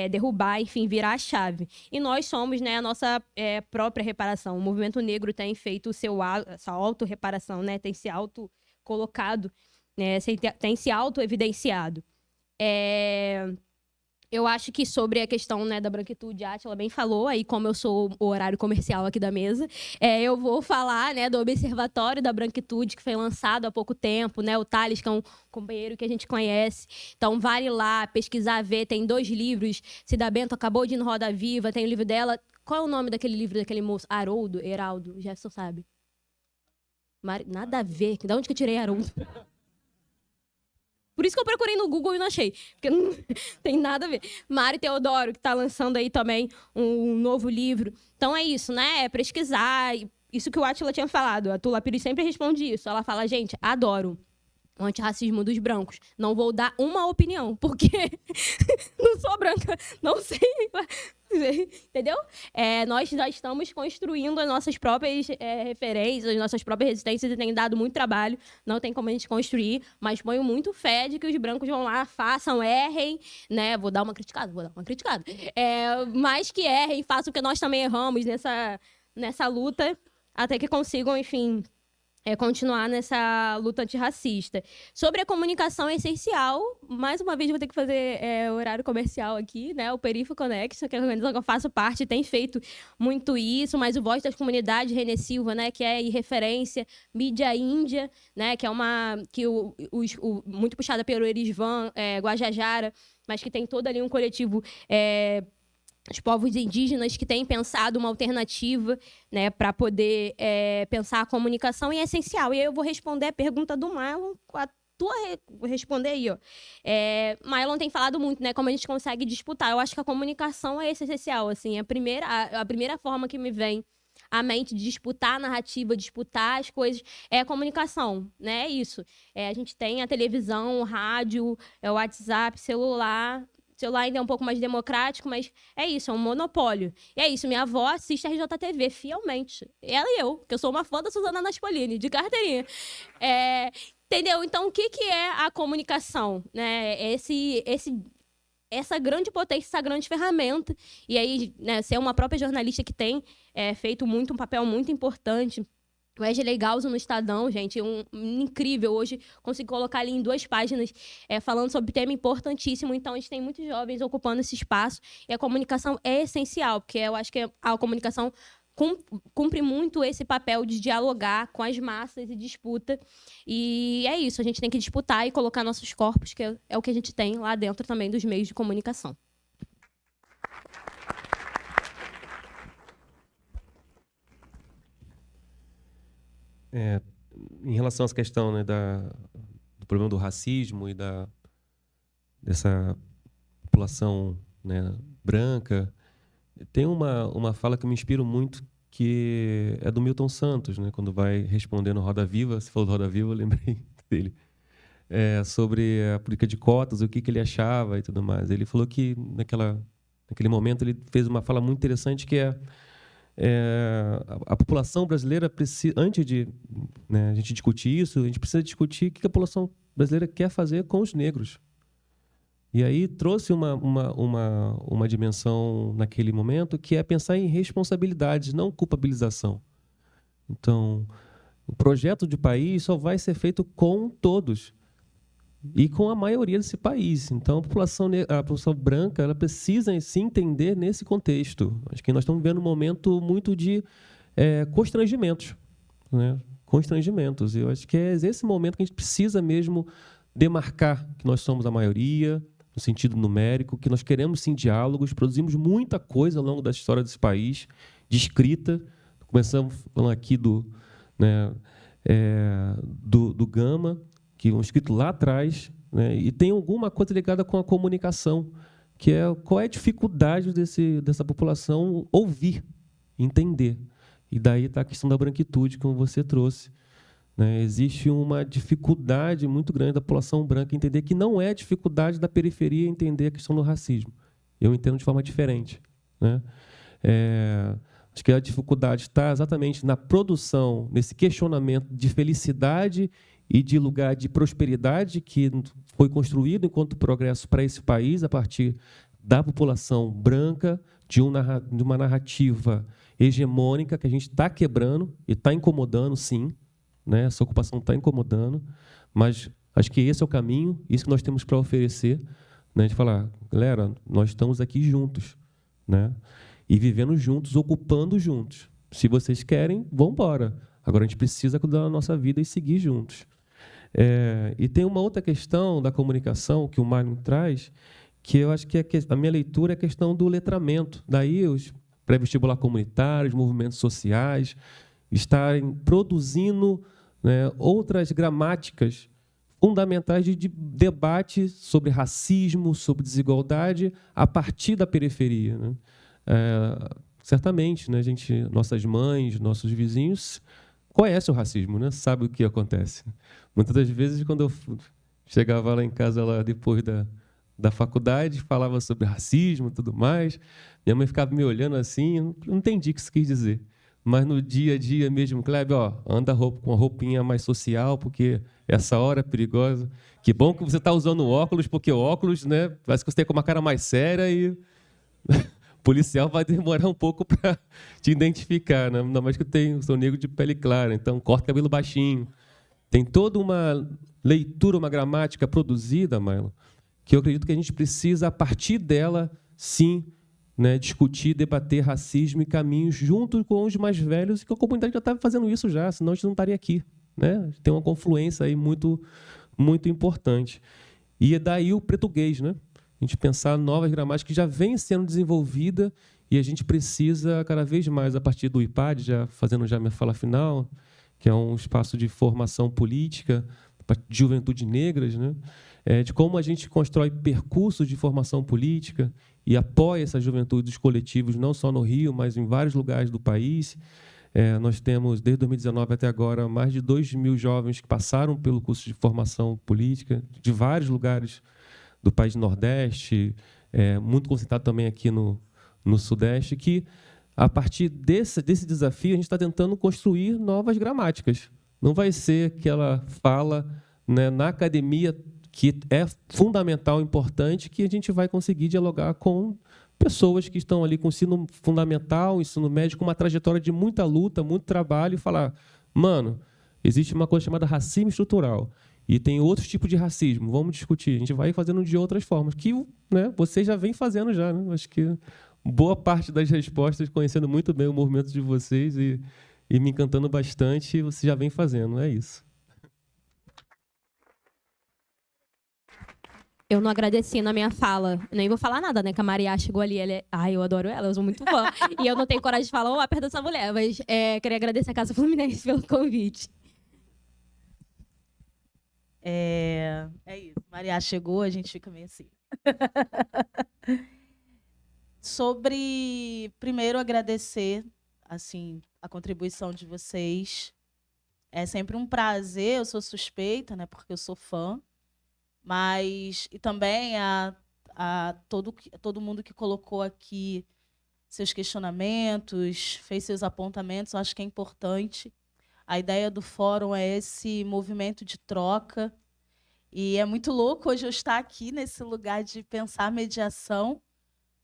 derrubar, enfim, virar a chave. E nós somos, né, a nossa própria reparação. O movimento negro tem feito essa auto-reparação, né, tem se auto-colocado, né, tem se auto-evidenciado. Eu acho que sobre a questão, né, da branquitude, a Átila bem falou, aí como eu sou o horário comercial aqui da mesa, eu vou falar, né, do Observatório da Branquitude, que foi lançado há pouco tempo, né, o Thales, que é um companheiro que a gente conhece. Então, vale lá pesquisar, ver, tem 2 livros, Cida Bento acabou de ir no Roda Viva, tem o livro dela. Qual é o nome daquele livro daquele moço? Heraldo, Jefferson sabe. Nada a ver, de onde que eu tirei Haroldo? Por isso que eu procurei no Google e não achei, porque não tem nada a ver. Mário Teodoro, que está lançando aí também um novo livro. Então é isso, né? É pesquisar. Isso que o Átila tinha falado. A Tula Pires sempre responde isso. Ela fala, gente, adoro o antirracismo dos brancos. Não vou dar uma opinião, porque não sou branca, não sei. Entendeu? Nós já estamos construindo as nossas próprias referências, as nossas próprias resistências, e tem dado muito trabalho. Não tem como a gente construir, mas ponho muito fé de que os brancos vão lá, façam, errem, né? Vou dar uma criticada. Mas que errem, façam, porque nós também erramos nessa luta, até que consigam, enfim, continuar nessa luta antirracista. Sobre a comunicação é essencial, mais uma vez vou ter que fazer horário comercial aqui, né? O Perifa Connection, que é a organização que eu faço parte, tem feito muito isso, mas o Voz das Comunidades, Renê Silva, né? Que é referência, Mídia Índia, né? Que é muito puxada pelo Erisvan, Guajajara, mas que tem todo ali um coletivo... os povos indígenas que têm pensado uma alternativa, né, para poder pensar a comunicação, e é essencial. E aí eu vou responder a pergunta do Marlon, vou responder aí, ó. Marlon tem falado muito, né, como a gente consegue disputar. Eu acho que a comunicação é essencial, assim, a primeira forma que me vem a mente, de disputar a narrativa, disputar as coisas, é a comunicação, né? É isso. A gente tem a televisão, o rádio, o WhatsApp, celular. Celular ainda é um pouco mais democrático, mas é isso, é um monopólio. E é isso, minha avó assiste a RJTV fielmente. Ela e eu, que eu sou uma fã da Suzana Naspolini, de carteirinha. Entendeu? Então, o que é a comunicação? Né? Essa grande potência, essa grande ferramenta. E aí, né, ser uma própria jornalista que tem feito um papel muito importante. O Wesley Galzo no Estadão, gente, incrível. Hoje consegui colocar ali em 2 páginas falando sobre tema importantíssimo. Então, a gente tem muitos jovens ocupando esse espaço. E a comunicação é essencial, porque eu acho que a comunicação cumpre muito esse papel de dialogar com as massas e disputa. E é isso, a gente tem que disputar e colocar nossos corpos, que é o que a gente tem lá dentro também dos meios de comunicação. Em relação a essa questão, né, do problema do racismo e dessa população, né, branca, tem uma fala que me inspira muito, que é do Milton Santos, né, quando vai responder no Roda Viva. Você falou do Roda Viva, eu lembrei dele. Sobre a política de cotas, o que ele achava e tudo mais. Ele falou que, naquele momento, ele fez uma fala muito interessante, que a população brasileira precisa, antes de, né, a gente discutir isso, a gente precisa discutir o que a população brasileira quer fazer com os negros. E aí trouxe uma dimensão naquele momento, que é pensar em responsabilidades, não culpabilização. Então, o projeto de país só vai ser feito com todos e com a maioria desse país. Então, a população branca, ela precisa se entender nesse contexto. Acho que nós estamos vivendo um momento muito de constrangimentos, né? Constrangimentos. Eu acho que é esse momento que a gente precisa mesmo demarcar que nós somos a maioria, no sentido numérico, que nós queremos sim diálogos, produzimos muita coisa ao longo da história desse país, de escrita. Começamos falando aqui do Gama, que é um escrito lá atrás, né, e tem alguma coisa ligada com a comunicação, que é qual é a dificuldade dessa população ouvir, entender. E daí está a questão da branquitude, como você trouxe. Né? Existe uma dificuldade muito grande da população branca entender que não é a dificuldade da periferia entender a questão do racismo. Eu entendo de forma diferente. Né? Acho que a dificuldade está exatamente na produção, nesse questionamento de felicidade e de lugar de prosperidade que foi construído enquanto progresso para esse país, a partir da população branca, de uma narrativa hegemônica que a gente está quebrando e está incomodando, sim. Né? Essa ocupação está incomodando, mas acho que esse é o caminho, isso que nós temos para oferecer, né? De falar, galera, nós estamos aqui juntos, né? E vivendo juntos, ocupando juntos. Se vocês querem, vão embora. Agora a gente precisa cuidar da nossa vida e seguir juntos. E tem uma outra questão da comunicação que o Marlon traz, que eu acho que a minha leitura é a questão do letramento. Daí os pré-vestibular comunitários, movimentos sociais, estarem produzindo, né, outras gramáticas fundamentais de debate sobre racismo, sobre desigualdade, a partir da periferia. Né? Certamente, né, nossas mães, nossos vizinhos conhecem o racismo, né? Sabem o que acontece. Muitas das vezes, quando eu chegava lá em casa lá depois da faculdade, falava sobre racismo e tudo mais, minha mãe ficava me olhando assim, eu não entendi o que isso quis dizer. Mas no dia a dia mesmo, Kleber, anda com a roupinha mais social, porque essa hora é perigosa. Que bom que você está usando óculos, porque o óculos, né, parece que você tem uma cara mais séria e o policial vai demorar um pouco para te identificar, né? Ainda mais que eu sou negro de pele clara, então corta cabelo baixinho. Tem toda uma leitura, uma gramática produzida, Marlon, que eu acredito que a gente precisa, a partir dela, sim, né, discutir, debater racismo e caminhos junto com os mais velhos, que a comunidade já está fazendo isso já, senão a gente não estaria aqui. Né? Tem uma confluência aí muito, muito importante. E é daí o português, né? A gente pensar novas gramáticas que já vêm sendo desenvolvida e a gente precisa cada vez mais, a partir do IPAD, já fazendo já minha fala final, que é um espaço de formação política, de juventude negras, né? De como a gente constrói percursos de formação política e apoia essa juventude dos coletivos, não só no Rio, mas em vários lugares do país, Nós temos, desde 2019 até agora, mais de 2.000 jovens que passaram pelo curso de formação política, de vários lugares do país do Nordeste, muito concentrado também aqui no Sudeste, que, a partir desse desafio, a gente está tentando construir novas gramáticas. Não vai ser aquela fala, né, na academia, que é fundamental, importante, que a gente vai conseguir dialogar com pessoas que estão ali com ensino fundamental, ensino médio, com uma trajetória de muita luta, muito trabalho, e falar, mano, existe uma coisa chamada racismo estrutural, e tem outros tipos de racismo, vamos discutir. A gente vai fazendo de outras formas, que, né, vocês já vêm fazendo já, né? Acho que boa parte das respostas, conhecendo muito bem o movimento de vocês e me encantando bastante, você já vem fazendo, é isso. Eu não agradeci na minha fala. Nem vou falar nada, né? Que a Maria chegou ali. Ai, eu adoro ela, eu sou muito fã. E eu não tenho coragem de falar, aperta essa mulher. Mas queria agradecer a Casa Fluminense pelo convite. É isso. Maria chegou, a gente fica meio assim. Primeiro, agradecer assim, a contribuição de vocês. É sempre um prazer, eu sou suspeita, né? Porque eu sou fã. E também a todo mundo que colocou aqui seus questionamentos, fez seus apontamentos, eu acho que é importante. A ideia do fórum é esse movimento de troca. E é muito louco hoje eu estar aqui nesse lugar de pensar mediação,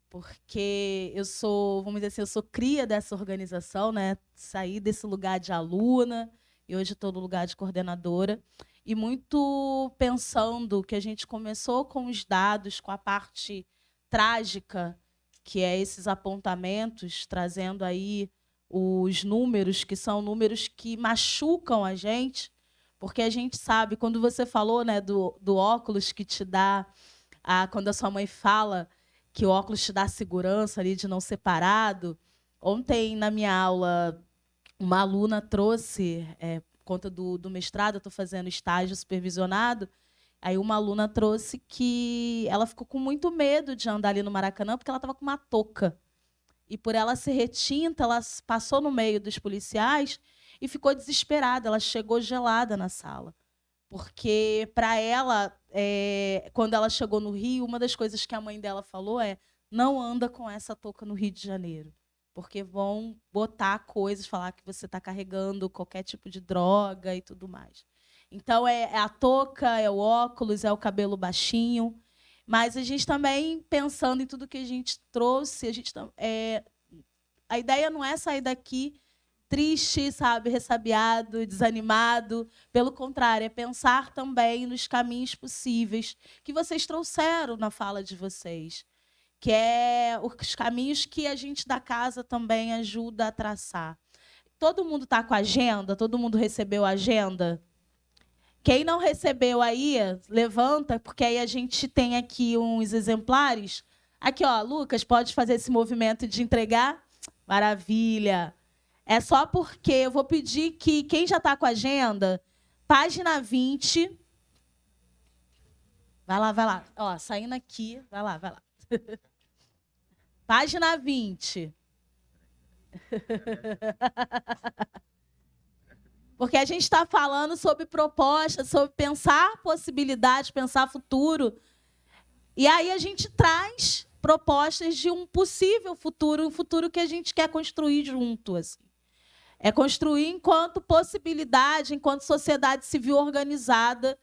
porque eu sou, vamos dizer assim, eu sou cria dessa organização, né? Saí desse lugar de aluna e hoje estou no lugar de coordenadora. E muito pensando que a gente começou com os dados, com a parte trágica, que é esses apontamentos, trazendo aí os números, que são números que machucam a gente, porque a gente sabe, quando você falou, né, do óculos que te dá, quando a sua mãe fala que o óculos te dá segurança ali de não ser parado. Ontem, na minha aula, uma aluna trouxe... por conta do mestrado, eu estou fazendo estágio supervisionado, aí uma aluna trouxe que ela ficou com muito medo de andar ali no Maracanã, porque ela estava com uma touca. E por ela ser retinta, ela passou no meio dos policiais e ficou desesperada, ela chegou gelada na sala. Porque, para ela, quando ela chegou no Rio, uma das coisas que a mãe dela falou é: não anda com essa touca no Rio de Janeiro, porque vão botar coisas, falar que você está carregando qualquer tipo de droga e tudo mais. Então, é a touca, é o óculos, é o cabelo baixinho. Mas a gente também, pensando em tudo que a gente trouxe, a ideia não é sair daqui triste, sabe, ressabiado, desanimado. Pelo contrário, é pensar também nos caminhos possíveis que vocês trouxeram na fala de vocês, que é os caminhos que a gente da casa também ajuda a traçar. Todo mundo está com a agenda? Todo mundo recebeu a agenda? Quem não recebeu aí, levanta, porque aí a gente tem aqui uns exemplares. Aqui, ó, Lucas, pode fazer esse movimento de entregar? Maravilha! É só porque eu vou pedir que quem já está com a agenda, página 20... Vai lá. Ó, saindo aqui, vai lá. Página 20. Porque a gente está falando sobre propostas, sobre pensar possibilidades, pensar futuro. E aí a gente traz propostas de um possível futuro, um futuro que a gente quer construir junto. Assim. É construir enquanto possibilidade, enquanto sociedade civil organizada,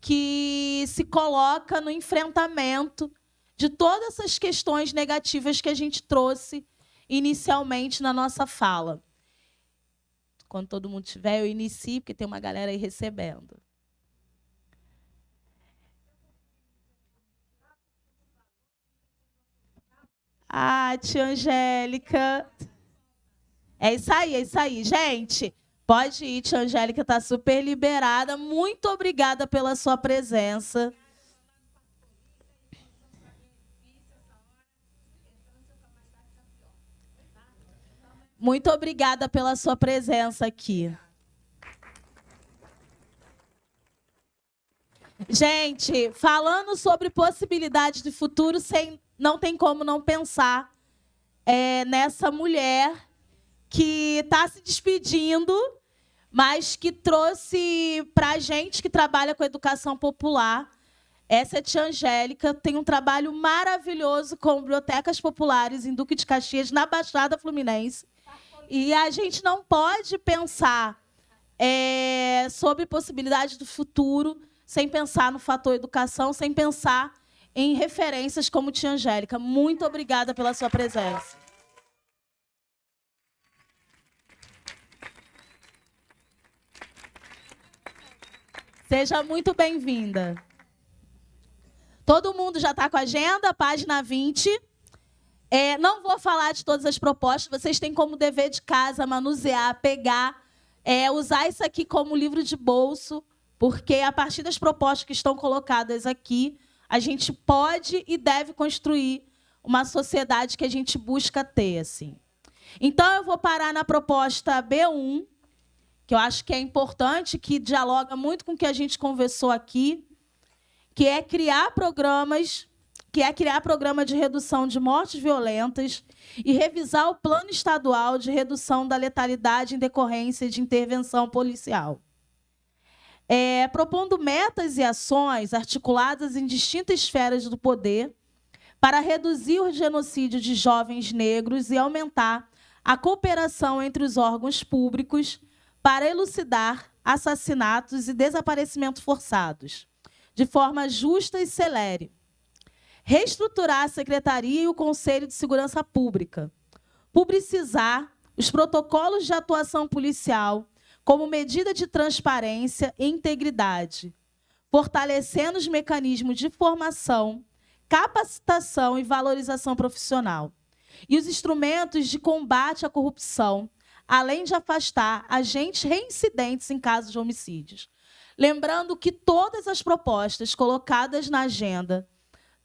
que se coloca no enfrentamento de todas essas questões negativas que a gente trouxe inicialmente na nossa fala. Quando todo mundo tiver, eu inicio, porque tem uma galera aí recebendo. Tia Angélica. É isso aí. Gente, pode ir, tia Angélica está super liberada. Muito obrigada pela sua presença. Muito obrigada pela sua presença aqui. Gente, falando sobre possibilidades de futuro, não tem como não pensar nessa mulher que está se despedindo, mas que trouxe para a gente que trabalha com educação popular. Essa é a tia Angélica, tem um trabalho maravilhoso com bibliotecas populares em Duque de Caxias, na Baixada Fluminense. E a gente não pode pensar sobre possibilidades do futuro sem pensar no fator educação, sem pensar em referências como tia Angélica. Muito obrigada pela sua presença. Seja muito bem-vinda. Todo mundo já está com a agenda, página 20. Não vou falar de todas as propostas, vocês têm como dever de casa manusear, pegar, usar isso aqui como livro de bolso, porque a partir das propostas que estão colocadas aqui, a gente pode e deve construir uma sociedade que a gente busca ter. Assim. Então, eu vou parar na proposta B1, que eu acho que é importante, que dialoga muito com o que a gente conversou aqui, que é criar programa de redução de mortes violentas e revisar o plano estadual de redução da letalidade em decorrência de intervenção policial. Propondo metas e ações articuladas em distintas esferas do poder para reduzir o genocídio de jovens negros e aumentar a cooperação entre os órgãos públicos para elucidar assassinatos e desaparecimentos forçados, de forma justa e celere. Reestruturar a Secretaria e o Conselho de Segurança Pública. Publicizar os protocolos de atuação policial como medida de transparência e integridade, fortalecendo os mecanismos de formação, capacitação e valorização profissional, e os instrumentos de combate à corrupção, além de afastar agentes reincidentes em casos de homicídios. Lembrando que todas as propostas colocadas na agenda,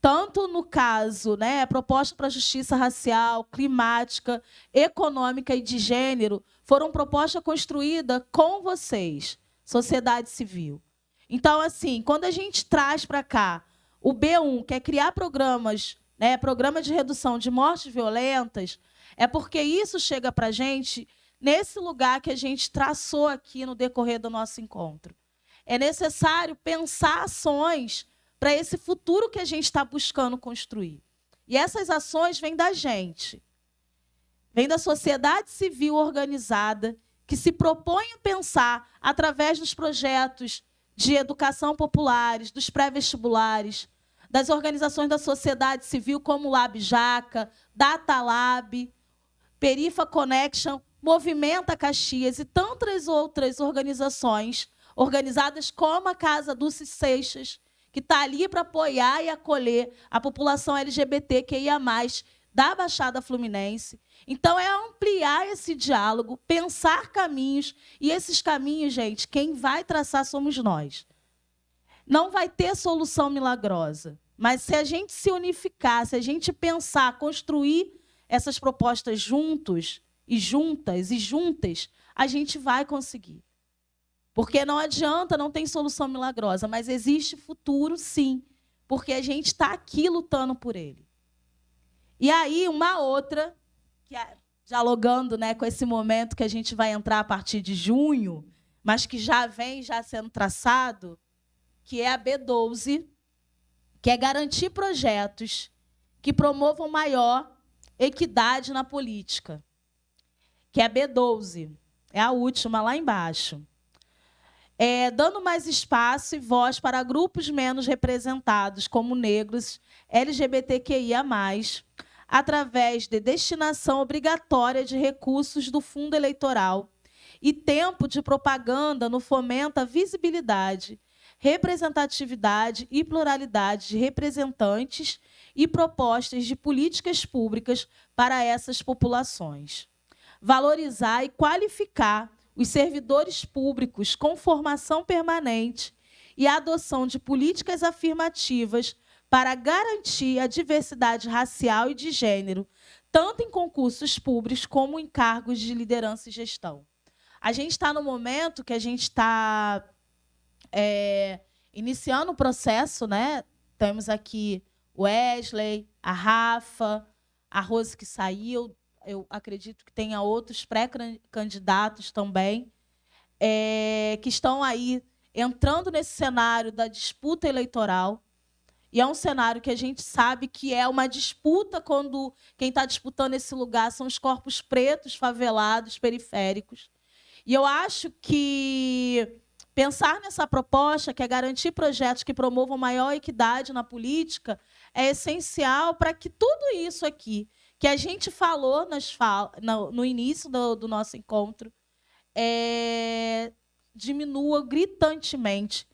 tanto no caso, proposta para a justiça racial, climática, econômica e de gênero, foram propostas construídas com vocês, sociedade civil. Então, assim, quando a gente traz para cá o B1, que é criar programas, programa de redução de mortes violentas, é porque isso chega para a gente nesse lugar que a gente traçou aqui no decorrer do nosso encontro. É necessário pensar ações para esse futuro que a gente está buscando construir. E essas ações vêm da gente. Vêm da sociedade civil organizada, que se propõe a pensar, através dos projetos de educação populares, dos pré-vestibulares, das organizações da sociedade civil, como o Lab Jaca, Data Lab, Perifa Connection, Movimenta Caxias e tantas outras organizações, organizadas como a Casa Dulce Seixas, que está ali para apoiar e acolher a população LGBTQIA+, da Baixada Fluminense. Então, é ampliar esse diálogo, pensar caminhos, e esses caminhos, gente, quem vai traçar somos nós. Não vai ter solução milagrosa, mas se a gente se unificar, se a gente pensar, construir essas propostas juntos, e juntas, a gente vai conseguir. Porque não adianta, não tem solução milagrosa, mas existe futuro, sim, porque a gente está aqui lutando por ele. E aí, uma outra, que dialogando com esse momento que a gente vai entrar a partir de junho, mas que já vem sendo traçado, que é a B12, que é garantir projetos que promovam maior equidade na política, que é a B12, é a última, lá embaixo. Dando mais espaço e voz para grupos menos representados, como negros, LGBTQIA+, através de destinação obrigatória de recursos do fundo eleitoral e tempo de propaganda no fomento à visibilidade, representatividade e pluralidade de representantes e propostas de políticas públicas para essas populações. Valorizar e qualificar os servidores públicos com formação permanente e a adoção de políticas afirmativas para garantir a diversidade racial e de gênero, tanto em concursos públicos como em cargos de liderança e gestão. A gente está no momento que a gente está iniciando o processo, Temos aqui o Wesley, a Rafa, a Rose que saiu, eu acredito que tenha outros pré-candidatos também, que estão aí entrando nesse cenário da disputa eleitoral. E é um cenário que a gente sabe que é uma disputa quando quem está disputando esse lugar são os corpos pretos, favelados, periféricos. E eu acho que pensar nessa proposta, que é garantir projetos que promovam maior equidade na política, é essencial para que tudo isso aqui, que a gente falou no início do nosso encontro, diminua gritantemente.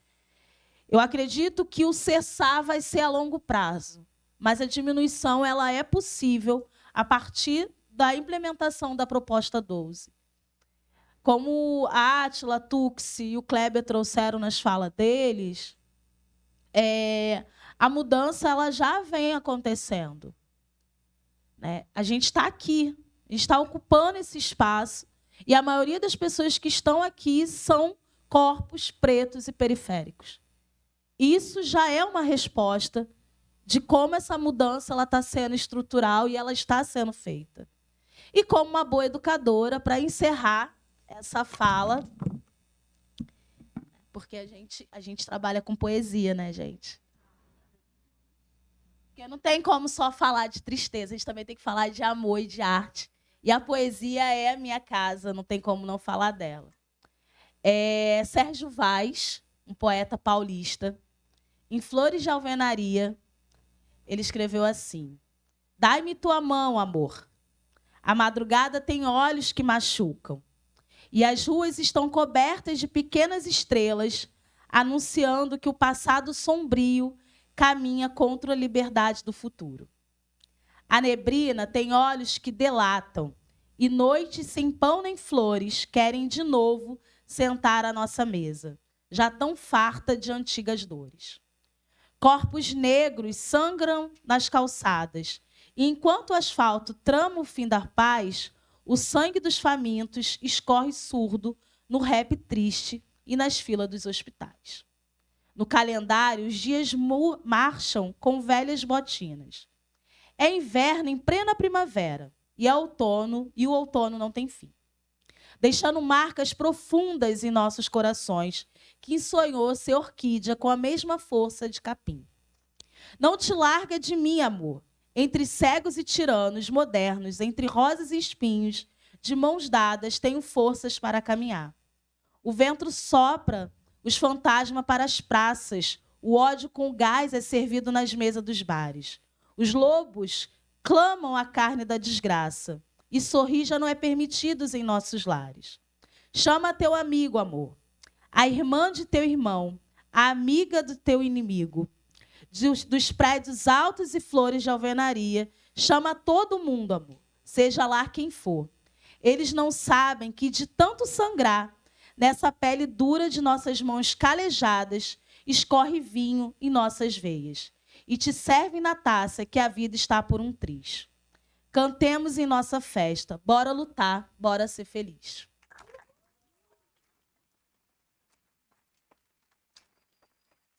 Eu acredito que o cessar vai ser a longo prazo, mas a diminuição ela é possível a partir da implementação da proposta 12. Como a Átila, a Tuxi e o Kleber trouxeram nas falas deles, a mudança ela já vem acontecendo, né? A gente está aqui, a gente está ocupando esse espaço, e a maioria das pessoas que estão aqui são corpos pretos e periféricos. Isso já é uma resposta de como essa mudança está sendo estrutural e ela está sendo feita. E como uma boa educadora, para encerrar essa fala, porque a gente trabalha com poesia, né, gente? Porque não tem como só falar de tristeza, a gente também tem que falar de amor e de arte. E a poesia é a minha casa, não tem como não falar dela. Sérgio Vaz, um poeta paulista, em Flores de Alvenaria, ele escreveu assim: dai-me tua mão, amor. A madrugada tem olhos que machucam, e as ruas estão cobertas de pequenas estrelas, anunciando que o passado sombrio caminha contra a liberdade do futuro. A neblina tem olhos que delatam, e noites sem pão nem flores querem de novo sentar à nossa mesa, já tão farta de antigas dores. Corpos negros sangram nas calçadas, e enquanto o asfalto trama o fim da paz, o sangue dos famintos escorre surdo no rap triste e nas filas dos hospitais. No calendário, os dias marcham com velhas botinas. É inverno em plena primavera, e o outono não tem fim, deixando marcas profundas em nossos corações, que sonhou ser orquídea com a mesma força de capim. Não te larga de mim, amor, entre cegos e tiranos modernos, entre rosas e espinhos, de mãos dadas tenho forças para caminhar. O vento sopra os fantasmas para as praças, o ódio com gás é servido nas mesas dos bares. Os lobos clamam a carne da desgraça, e sorrir já não é permitido em nossos lares. Chama teu amigo, amor, a irmã de teu irmão, a amiga do teu inimigo. Dos prédios altos e flores de alvenaria, chama todo mundo, amor, seja lá quem for. Eles não sabem que de tanto sangrar, nessa pele dura de nossas mãos calejadas, escorre vinho em nossas veias, e te serve na taça que a vida está por um triz. Cantemos em nossa festa, bora lutar, bora ser feliz.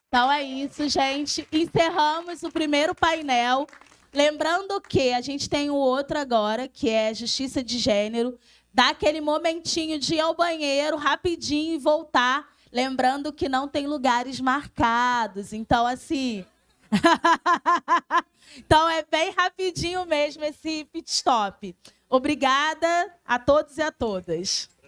Então é isso, gente. Encerramos o primeiro painel. Lembrando que a gente tem o outro agora, que é Justiça de Gênero. Dá aquele momentinho de ir ao banheiro rapidinho e voltar. Lembrando que não tem lugares marcados. Então, assim... Então, é bem rapidinho mesmo esse pit stop. Obrigada a todos e a todas.